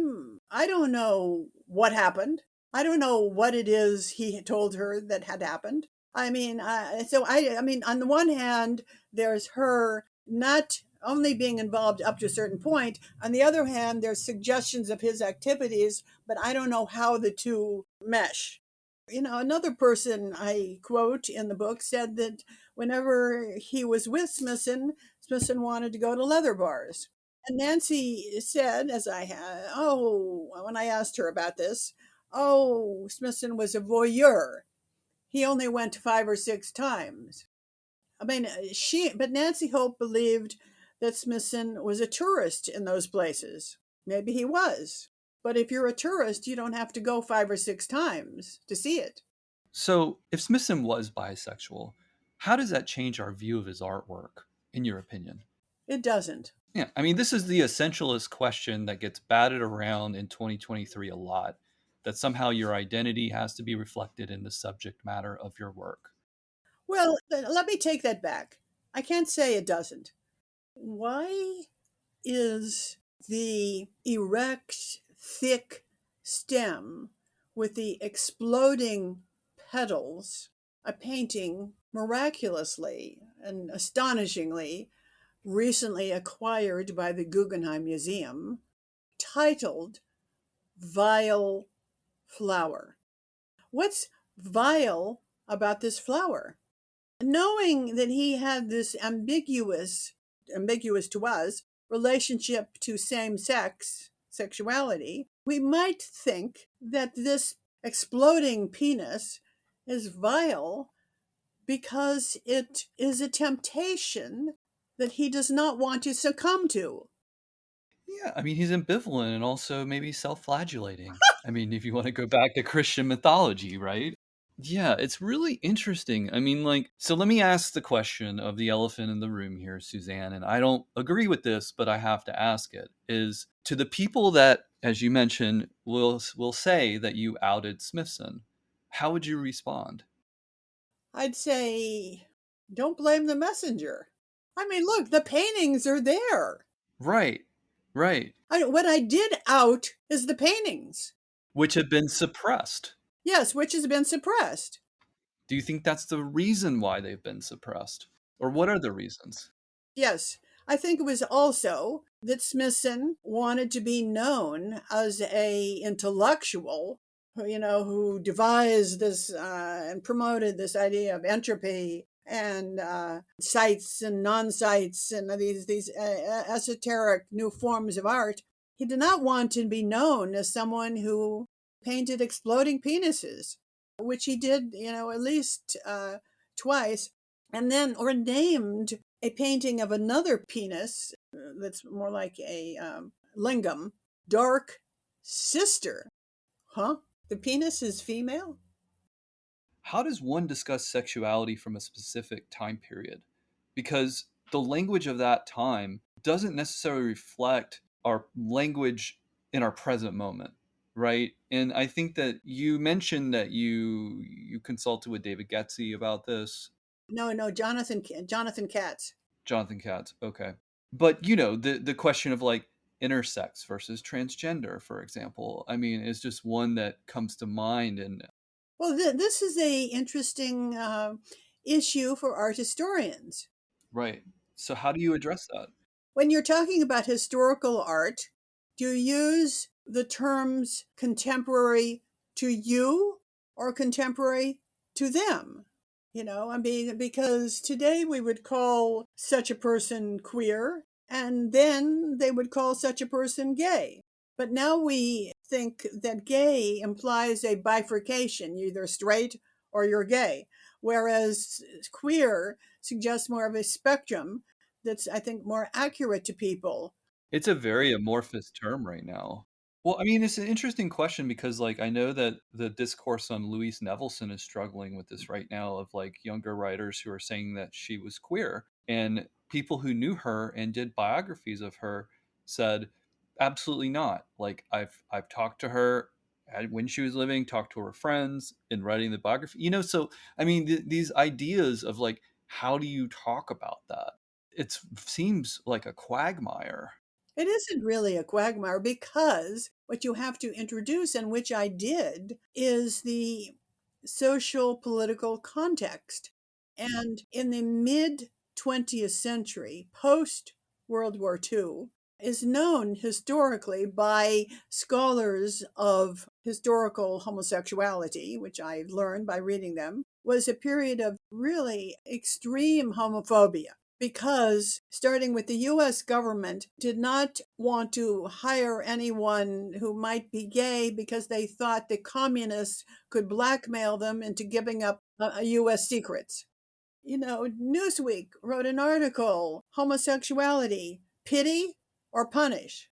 don't know what happened. I don't know what it is he told her that had happened. On the one hand, there's her not only being involved up to a certain point. On the other hand, there's suggestions of his activities, but I don't know how the two mesh. Another person I quote in the book said that whenever he was with Smithson, Smithson wanted to go to leather bars. And Nancy said, when I asked her about this, oh, Smithson was a voyeur. He only went 5 or 6 times. But Nancy Hope believed that Smithson was a tourist in those places. Maybe he was. But if you're a tourist, you don't have to go 5 or 6 times to see it. So if Smithson was bisexual, how does that change our view of his artwork, in your opinion? It doesn't. Yeah, I mean, this is the essentialist question that gets batted around in 2023 a lot. that somehow your identity has to be reflected in the subject matter of your work. Well, let me take that back. I can't say it doesn't. Why is the erect, thick stem with the exploding petals a painting miraculously and astonishingly recently acquired by the Guggenheim Museum titled Vile Flower? What's vile about this flower? Knowing that he had this ambiguous to us, relationship to same sex sexuality, we might think that this exploding penis is vile because it is a temptation that he does not want to succumb to. Yeah, I mean, he's ambivalent and also maybe self-flagellating. I mean, if you want to go back to Christian mythology, right? Yeah, it's really interesting. I mean, like, so let me ask the question of the elephant in the room here, Suzanne, and I don't agree with this, but I have to ask it, is to the people that, as you mentioned, will say that you outed Smithson, how would you respond? I'd say, don't blame the messenger. I mean, look, the paintings are there. Right, right. What I did out is the paintings. Which have been suppressed. Yes, which has been suppressed. Do you think that's the reason why they've been suppressed? Or what are the reasons? Yes, I think it was also that Smithson wanted to be known as a intellectual, who devised this and promoted this idea of entropy and sites and non-sites and these esoteric new forms of art. He did not want to be known as someone who painted exploding penises, which he did, at least twice, and then or named a painting of another penis that's more like a lingam, Dark Sister. Huh? The penis is female? How does one discuss sexuality from a specific time period? Because the language of that time doesn't necessarily reflect our language in our present moment, right? And I think that you mentioned that you consulted with David Getzy about this. No, Jonathan Katz. Jonathan Katz, okay. But the question of like intersex versus transgender, for example, I mean, is just one that comes to mind. And Well, this is a interesting issue for art historians. right. So how do you address that? When you're talking about historical art, do you use the terms contemporary to you or contemporary to them? I mean, because today we would call such a person queer, and then they would call such a person gay. But now we think that gay implies a bifurcation. You're either straight or you're gay, whereas queer suggests more of a spectrum that's, I think, more accurate to people. It's a very amorphous term right now. Well, I mean, it's an interesting question because, like, I know that the discourse on Louise Nevelson is struggling with this right now of like younger writers who are saying that she was queer, and people who knew her and did biographies of her said, absolutely not. Like, I've talked to her when she was living, talked to her friends in writing the biography. So I mean, these ideas of like, how do you talk about that? It seems like a quagmire. It isn't really a quagmire because what you have to introduce, and which I did, is the social political context. And in the mid 20th century, post World War II, is known historically by scholars of historical homosexuality, which I've learned by reading them, was a period of really extreme homophobia because starting with the US government did not want to hire anyone who might be gay because they thought the communists could blackmail them into giving up US secrets. Newsweek wrote an article, homosexuality, pity or punish.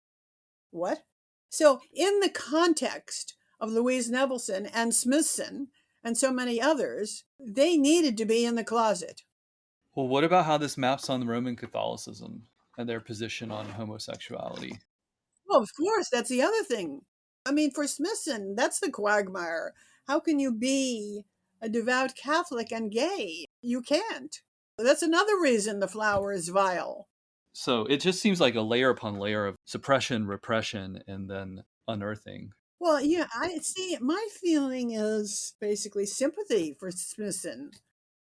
What? So, in the context of Louise Nevelson and Smithson and so many others, they needed to be in the closet. Well, what about how this maps on Roman Catholicism and their position on homosexuality? Well, of course, that's the other thing. I mean, for Smithson, that's the quagmire. How can you be a devout Catholic and gay? You can't. That's another reason the flower is vile. So it just seems like a layer upon layer of suppression, repression, and then unearthing. Well, yeah, I see. My feeling is basically sympathy for Smithson,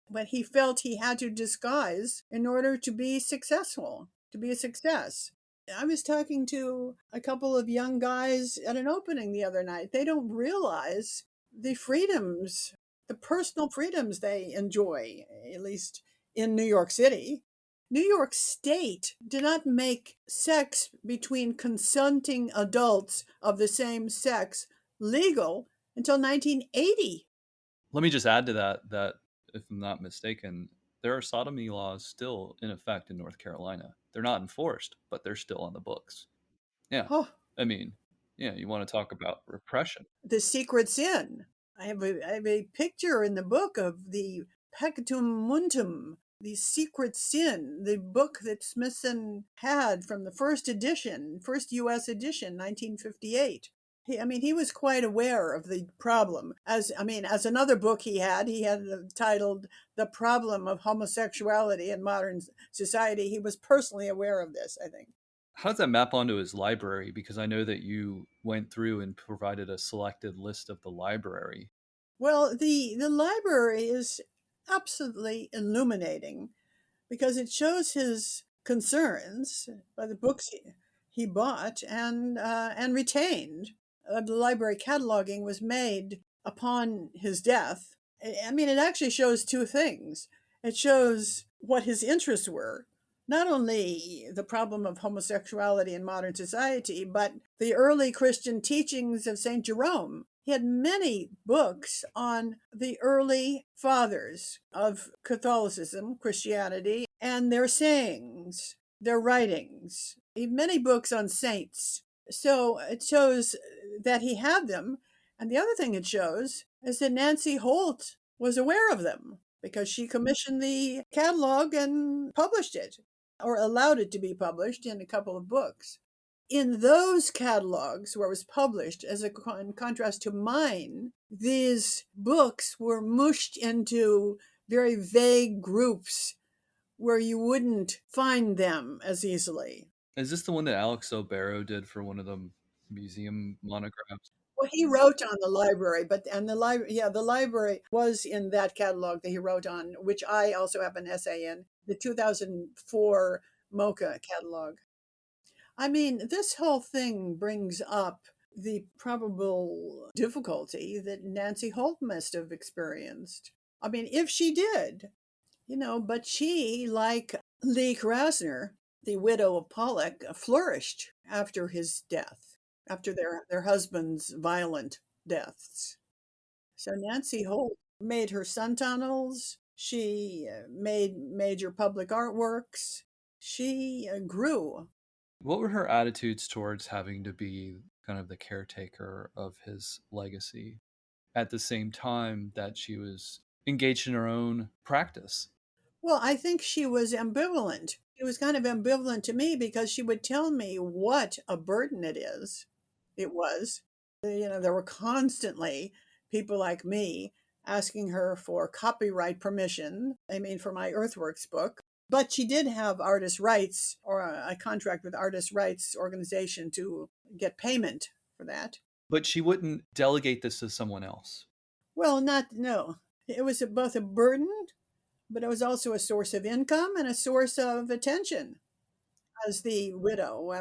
but he felt he had to disguise in order to be successful, to be a success. I was talking to a couple of young guys at an opening the other night. They don't realize the freedoms, the personal freedoms they enjoy, at least in New York City. New York State did not make sex between consenting adults of the same sex legal until 1980. Let me just add to that if I'm not mistaken, there are sodomy laws still in effect in North Carolina. They're not enforced, but they're still on the books. Yeah. Oh, I mean, yeah, you want to talk about repression. the secret sin. I have a picture in the book of the Peccatum Muntum, the secret sin, the book that Smithson had from the first edition, first U.S. edition, 1958. He was quite aware of the problem. As another book he had titled "The Problem of Homosexuality in Modern Society." He was personally aware of this, I think. How does that map onto his library? Because I know that you went through and provided a selected list of the library. Well, the library is absolutely illuminating because it shows his concerns by the books he bought and retained. The library cataloging was made upon his death. It actually shows two things. It shows what his interests were, not only the problem of homosexuality in modern society, but the early Christian teachings of St. Jerome. He had many books on the early fathers of Catholicism, Christianity, and their sayings, their writings. He had many books on saints. So it shows that he had them. And the other thing it shows is that Nancy Holt was aware of them because she commissioned the catalog and published it, or allowed it to be published in a couple of books. In those catalogs where it was published, in contrast to mine, these books were mushed into very vague groups where you wouldn't find them as easily. Is this the one that Alex O'Barrow did for one of the museum monographs? Well, he wrote on the library, the library was in that catalog that he wrote on, which I also have an essay in, the 2004 MOCA catalog. This whole thing brings up the probable difficulty that Nancy Holt must have experienced. If she did, but she, like Lee Krasner, the widow of Pollock, flourished after his death, after their husbands' violent deaths. So Nancy Holt made her sun tunnels. She made major public artworks. She grew. What were her attitudes towards having to be kind of the caretaker of his legacy at the same time that she was engaged in her own practice? Well, I think she was ambivalent. She was kind of ambivalent to me because she would tell me what a burden it was. There were constantly people like me asking her for copyright permission, for my Earthworks book. But she did have artist rights or a contract with artist rights organization to get payment for that. But she wouldn't delegate this to someone else. Well, not, no. It was both a burden, but it was also a source of income and a source of attention as the widow.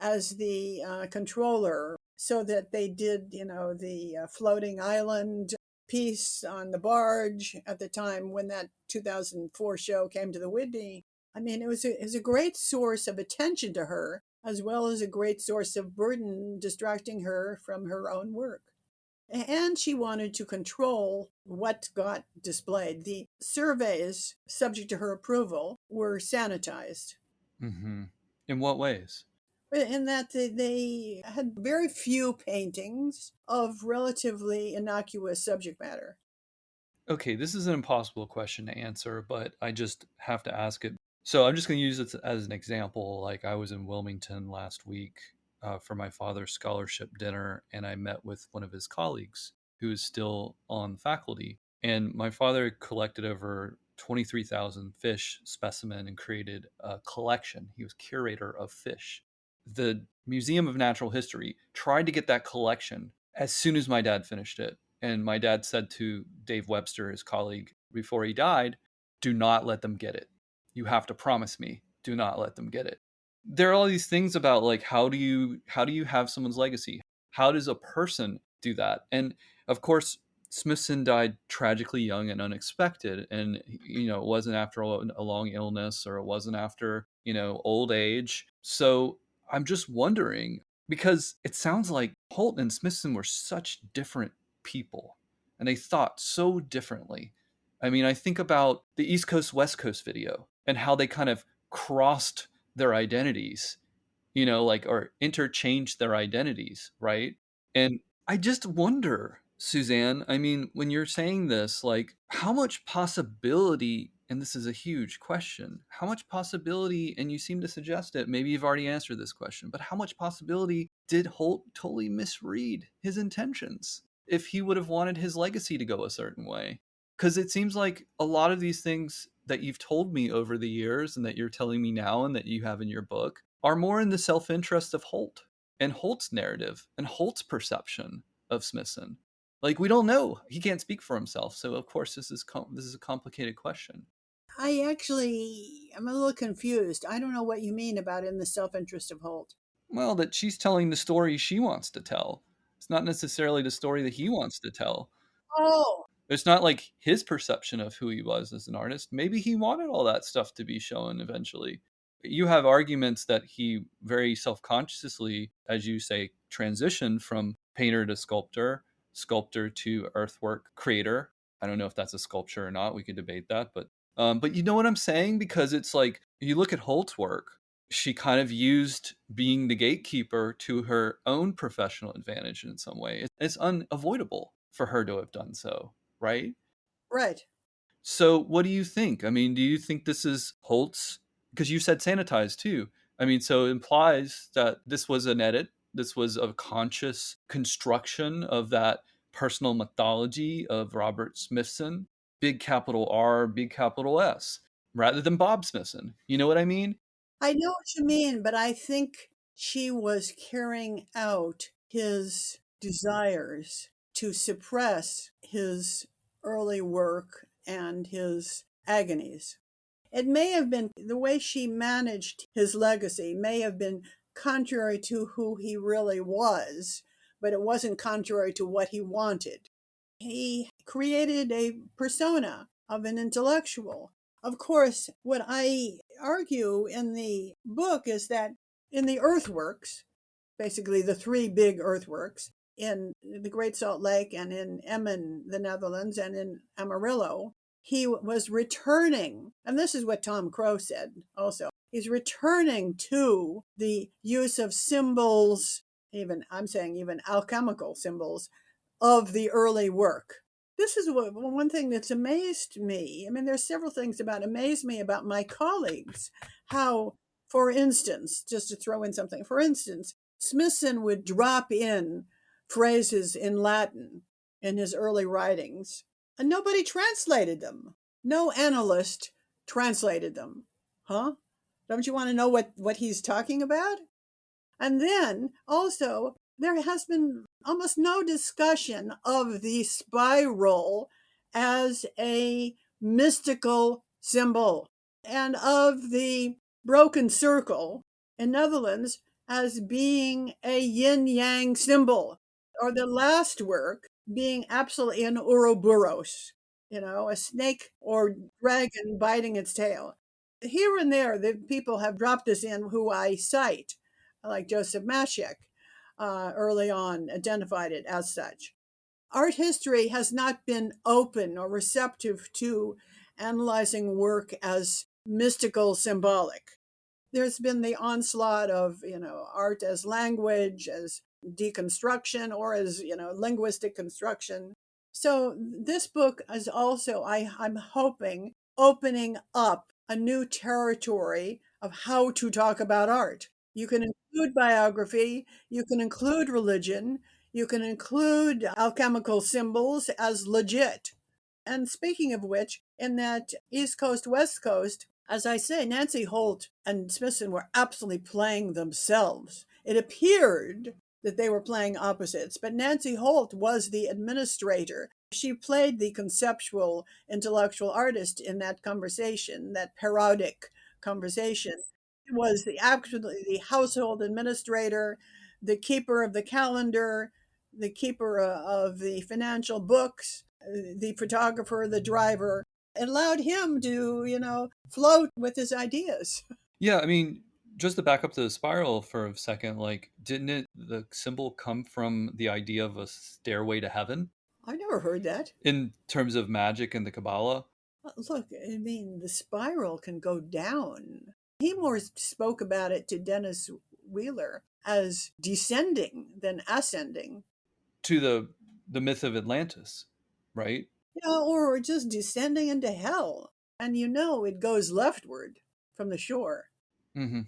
As the controller, so that they did, the floating island piece on the barge at the time when that 2004 show came to the Whitney. It was a great source of attention to her, as well as a great source of burden, distracting her from her own work. And she wanted to control what got displayed. The surveys, subject to her approval, were sanitized. Mm-hmm. In what ways? In that they had very few paintings of relatively innocuous subject matter. Okay, this is an impossible question to answer, but I just have to ask it. So I'm just going to use it as an example. Like I was in Wilmington last week for my father's scholarship dinner, and I met with one of his colleagues who is still on faculty. And my father collected over 23,000 fish specimen and created a collection. He was curator of fish. The Museum of Natural History tried to get that collection as soon as my dad finished it. And my dad said to Dave Webster, his colleague, before he died, do not let them get it. You have to promise me, do not let them get it. There are all these things about like how do you have someone's legacy? How does a person do that? And of course, Smithson died tragically young and unexpected, and it wasn't after a long illness, or it wasn't after old age. So I'm just wondering, because it sounds like Holt and Smithson were such different people, and they thought so differently. I mean, I think about the East Coast West Coast video and how they kind of crossed their identities, like, or interchanged their identities, right? And I just wonder, Suzanne, I mean, when you're saying this, like, how much possibility, and this is a huge question, how much possibility, and you seem to suggest it, maybe you've already answered this question, but how much possibility did Holt totally misread his intentions if he would have wanted his legacy to go a certain way? Because it seems like a lot of these things that you've told me over the years and that you're telling me now and that you have in your book are more in the self-interest of Holt and Holt's narrative and Holt's perception of Smithson. Like, we don't know. He can't speak for himself. So of course this is a complicated question. I actually am a little confused. I don't know what you mean about in the self-interest of Holt. Well, that she's telling the story she wants to tell. It's not necessarily the story that he wants to tell. Oh, It's not like his perception of who he was as an artist. Maybe he wanted all that stuff to be shown eventually. You have arguments that he very self-consciously, as you say, transitioned from painter to sculptor, sculptor to earthwork creator. I don't know if that's a sculpture or not. We could debate that, but you know what I'm saying? Because it's like, you look at Holt's work, she kind of used being the gatekeeper to her own professional advantage in some way. It's unavoidable for her to have done so, right? right. So, what do you think? I mean, do you think this is Holt's? Because you said sanitized too. I mean, so it implies that this was an edit. This was a conscious construction of that personal mythology of Robert Smithson, big capital R, big capital S, rather than Bob Smithson. You know what I mean? I know what you mean, but I think she was carrying out his desires to suppress his early work and his agonies. It may have been the way she managed his legacy, may have been contrary to who he really was, but it wasn't contrary to what he wanted. He created a persona of an intellectual. Of course, what I argue in the book is that in the earthworks, basically the three big earthworks in the Great Salt Lake and in Emmen, the Netherlands, and in Amarillo, he was returning, and this is what Tom Crow said also. He's returning to the use of symbols, even I'm saying even alchemical symbols of the early work. This is one thing that's amazed me. I mean, there's several things about amazed me about my colleagues. How, for instance, just to throw in something, for instance, Smithson would drop in phrases in Latin in his early writings, and nobody translated them. No analyst translated them. Huh? Don't you want to know what he's talking about? And then also, there has been almost no discussion of the spiral as a mystical symbol and of the broken circle in Netherlands as being a yin yang symbol, or the last work being absolutely an Ouroboros, a snake or dragon biting its tail. Here and there, the people have dropped this in who I cite, like Joseph Maschek, early on identified it as such. Art history has not been open or receptive to analyzing work as mystical symbolic. There's been the onslaught of, art as language, as deconstruction, or as, linguistic construction. So this book is also, I'm hoping, opening up a new territory of how to talk about art. You can include biography, you can include religion, you can include alchemical symbols as legit. And speaking of which, in that East Coast, West Coast, as I say, Nancy Holt and Smithson were absolutely playing themselves. It appeared that they were playing opposites, but Nancy Holt was the administrator. She played the conceptual intellectual artist in that conversation, that parodic conversation. She was actually the household administrator, the keeper of the calendar, the keeper of the financial books, the photographer, the driver. It allowed him to, float with his ideas. Yeah, I mean, just to back up to the spiral for a second, like, didn't the symbol come from the idea of a stairway to heaven I never heard that. in terms of magic and the Kabbalah? Look, I mean, the spiral can go down. He more spoke about it to Dennis Wheeler as descending than ascending. To the myth of Atlantis, right? Or just descending into hell. And it goes leftward from the shore. Mm-hmm.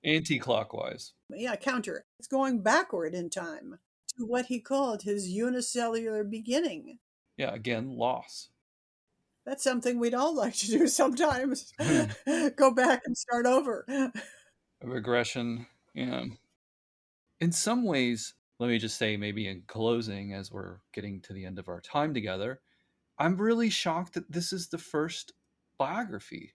Anti-clockwise. Yeah, counter. It's going backward in time to what he called his unicellular beginning. Yeah, again, loss. That's something we'd all like to do sometimes. Go back and start over. A regression. Yeah. In some ways, let me just say, maybe in closing, as we're getting to the end of our time together, I'm really shocked that this is the first biography.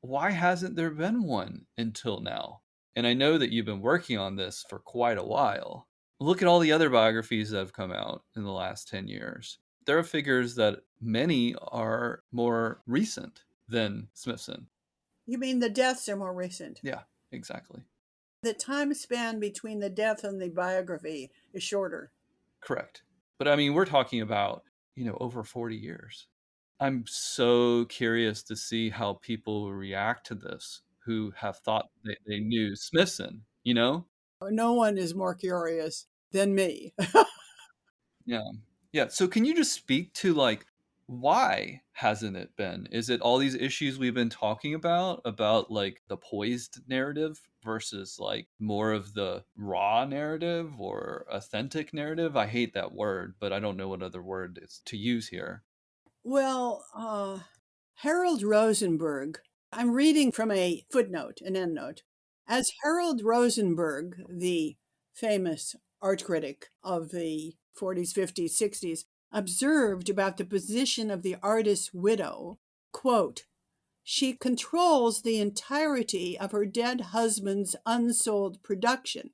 Why hasn't there been one until now? And I know that you've been working on this for quite a while. Look at all the other biographies that have come out in the last 10 years. There are figures that many are more recent than Smithson. You mean the deaths are more recent? Yeah, exactly. The time span between the death and the biography is shorter. Correct. But I mean, we're talking about, over 40 years. I'm so curious to see how people react to this who have thought that they knew Smithson, No one is more curious than me. Yeah. Yeah. So can you just speak to like why hasn't it been? Is it all these issues we've been talking about like the poised narrative versus like more of the raw narrative or authentic narrative? I hate that word, but I don't know what other word is to use here. Well, Harold Rosenberg, I'm reading from a footnote, an endnote. As Harold Rosenberg, the famous art critic of the 40s, 50s, 60s, observed about the position of the artist's widow, quote, she controls the entirety of her dead husband's unsold production,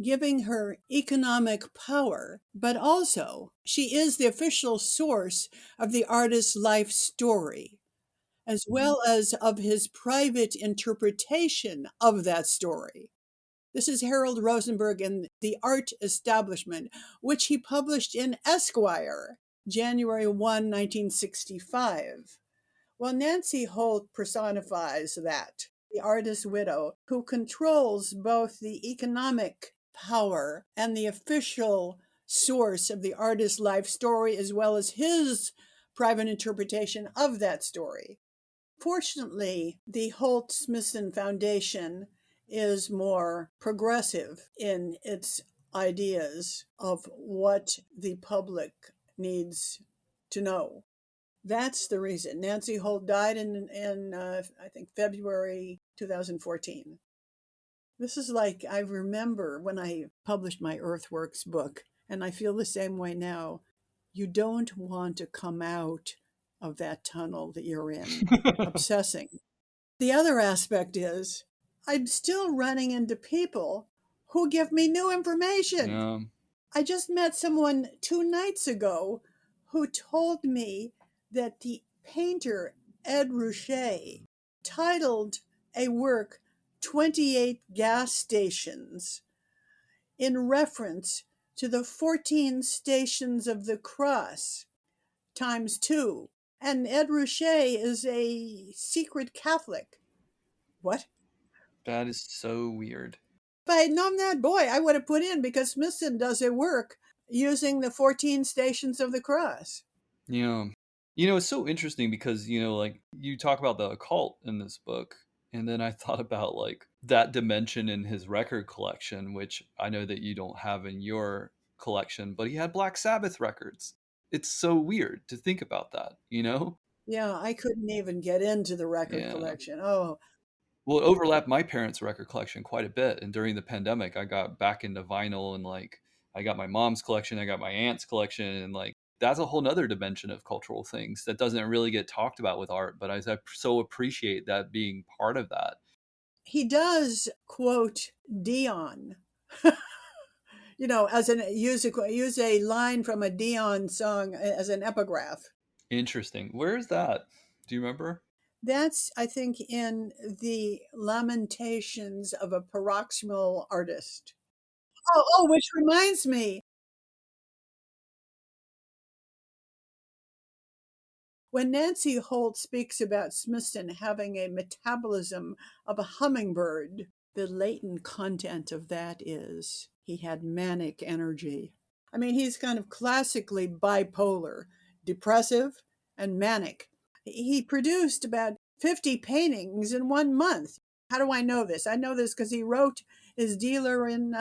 giving her economic power, but also she is the official source of the artist's life story, as well as of his private interpretation of that story. This is Harold Rosenberg in The Art Establishment, which he published in Esquire, January 1, 1965. Well, Nancy Holt personifies that, the artist's widow, who controls both the economic power and the official source of the artist's life story, as well as his private interpretation of that story. Fortunately, the Holt Smithson Foundation is more progressive in its ideas of what the public needs to know. That's the reason. Nancy Holt died in I think February 2014. This is like I remember when I published my Earthworks book, and I feel the same way now. You don't want to come out of that tunnel that you're in, obsessing. The other aspect is I'm still running into people who give me new information. Yeah. I just met someone 2 nights ago who told me that the painter Ed Ruscha titled a work 28 Gas Stations in reference to the 14 stations of the cross times 2. And Ed Ruscha is a secret Catholic. What? That is so weird. If I had known that, boy, I would have put in because Smithson does a work using the 14 stations of the cross. Yeah. It's so interesting because, like you talk about the occult in this book. And then I thought about like that dimension in his record collection, which I know that you don't have in your collection, but he had Black Sabbath records. It's so weird to think about that, you know? Yeah, I couldn't even get into the record Yeah. collection. Oh, Well, it overlapped my parents' record collection quite a bit. And during the pandemic, I got back into vinyl and like I got my mom's collection, I got my aunt's collection, and like that's a whole nother dimension of cultural things that doesn't really get talked about with art. But I so appreciate that being part of that. he does quote Dion, as an use a line from a Dion song as an epigraph. Interesting. Where is that? Do you remember? That's, I think, in the Lamentations of a Paroxysmal Artist. Which reminds me, when Nancy Holt speaks about Smithson having a metabolism of a hummingbird, the latent content of that is he had manic energy. I mean, he's kind of classically bipolar, depressive and manic. He produced about 50 paintings in 1 month. How do I know this? I know this because he wrote his dealer in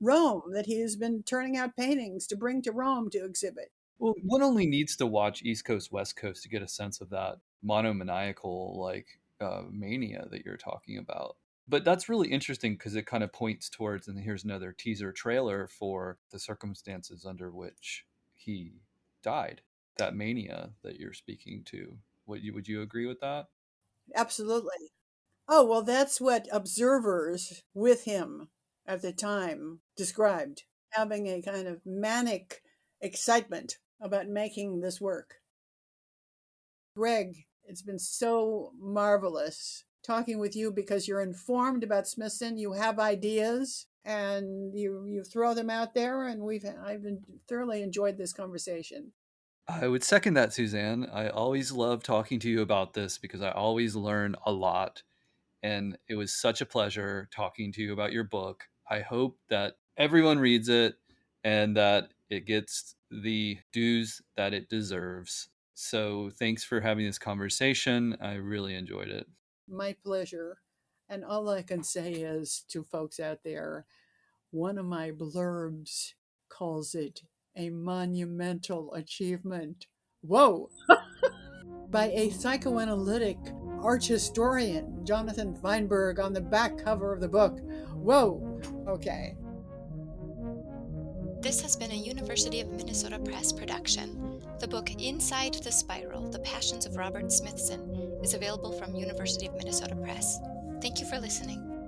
Rome that he has been turning out paintings to bring to Rome to exhibit. Well, one only needs to watch East Coast, West Coast to get a sense of that monomaniacal mania that you're talking about. But that's really interesting because it kind of points towards, and here's another teaser trailer for the circumstances under which he died. That mania that you're speaking to. Would you agree with that? Absolutely. Oh, well, that's what observers with him at the time described, having a kind of manic excitement about making this work. Greg, it's been so marvelous talking with you because you're informed about Smithson, you have ideas, and you throw them out there, and I've thoroughly enjoyed this conversation. I would second that, Suzanne. I always love talking to you about this because I always learn a lot. And it was such a pleasure talking to you about your book. I hope that everyone reads it and that it gets the dues that it deserves. So thanks for having this conversation. I really enjoyed it. My pleasure. And all I can say is to folks out there, one of my blurbs calls it a monumental achievement. Whoa! By a psychoanalytic art historian, Jonathan Feinberg, on the back cover of the book. Whoa! Okay. This has been a University of Minnesota Press production. The book Inside the Spiral, The Passions of Robert Smithson is available from University of Minnesota Press. Thank you for listening.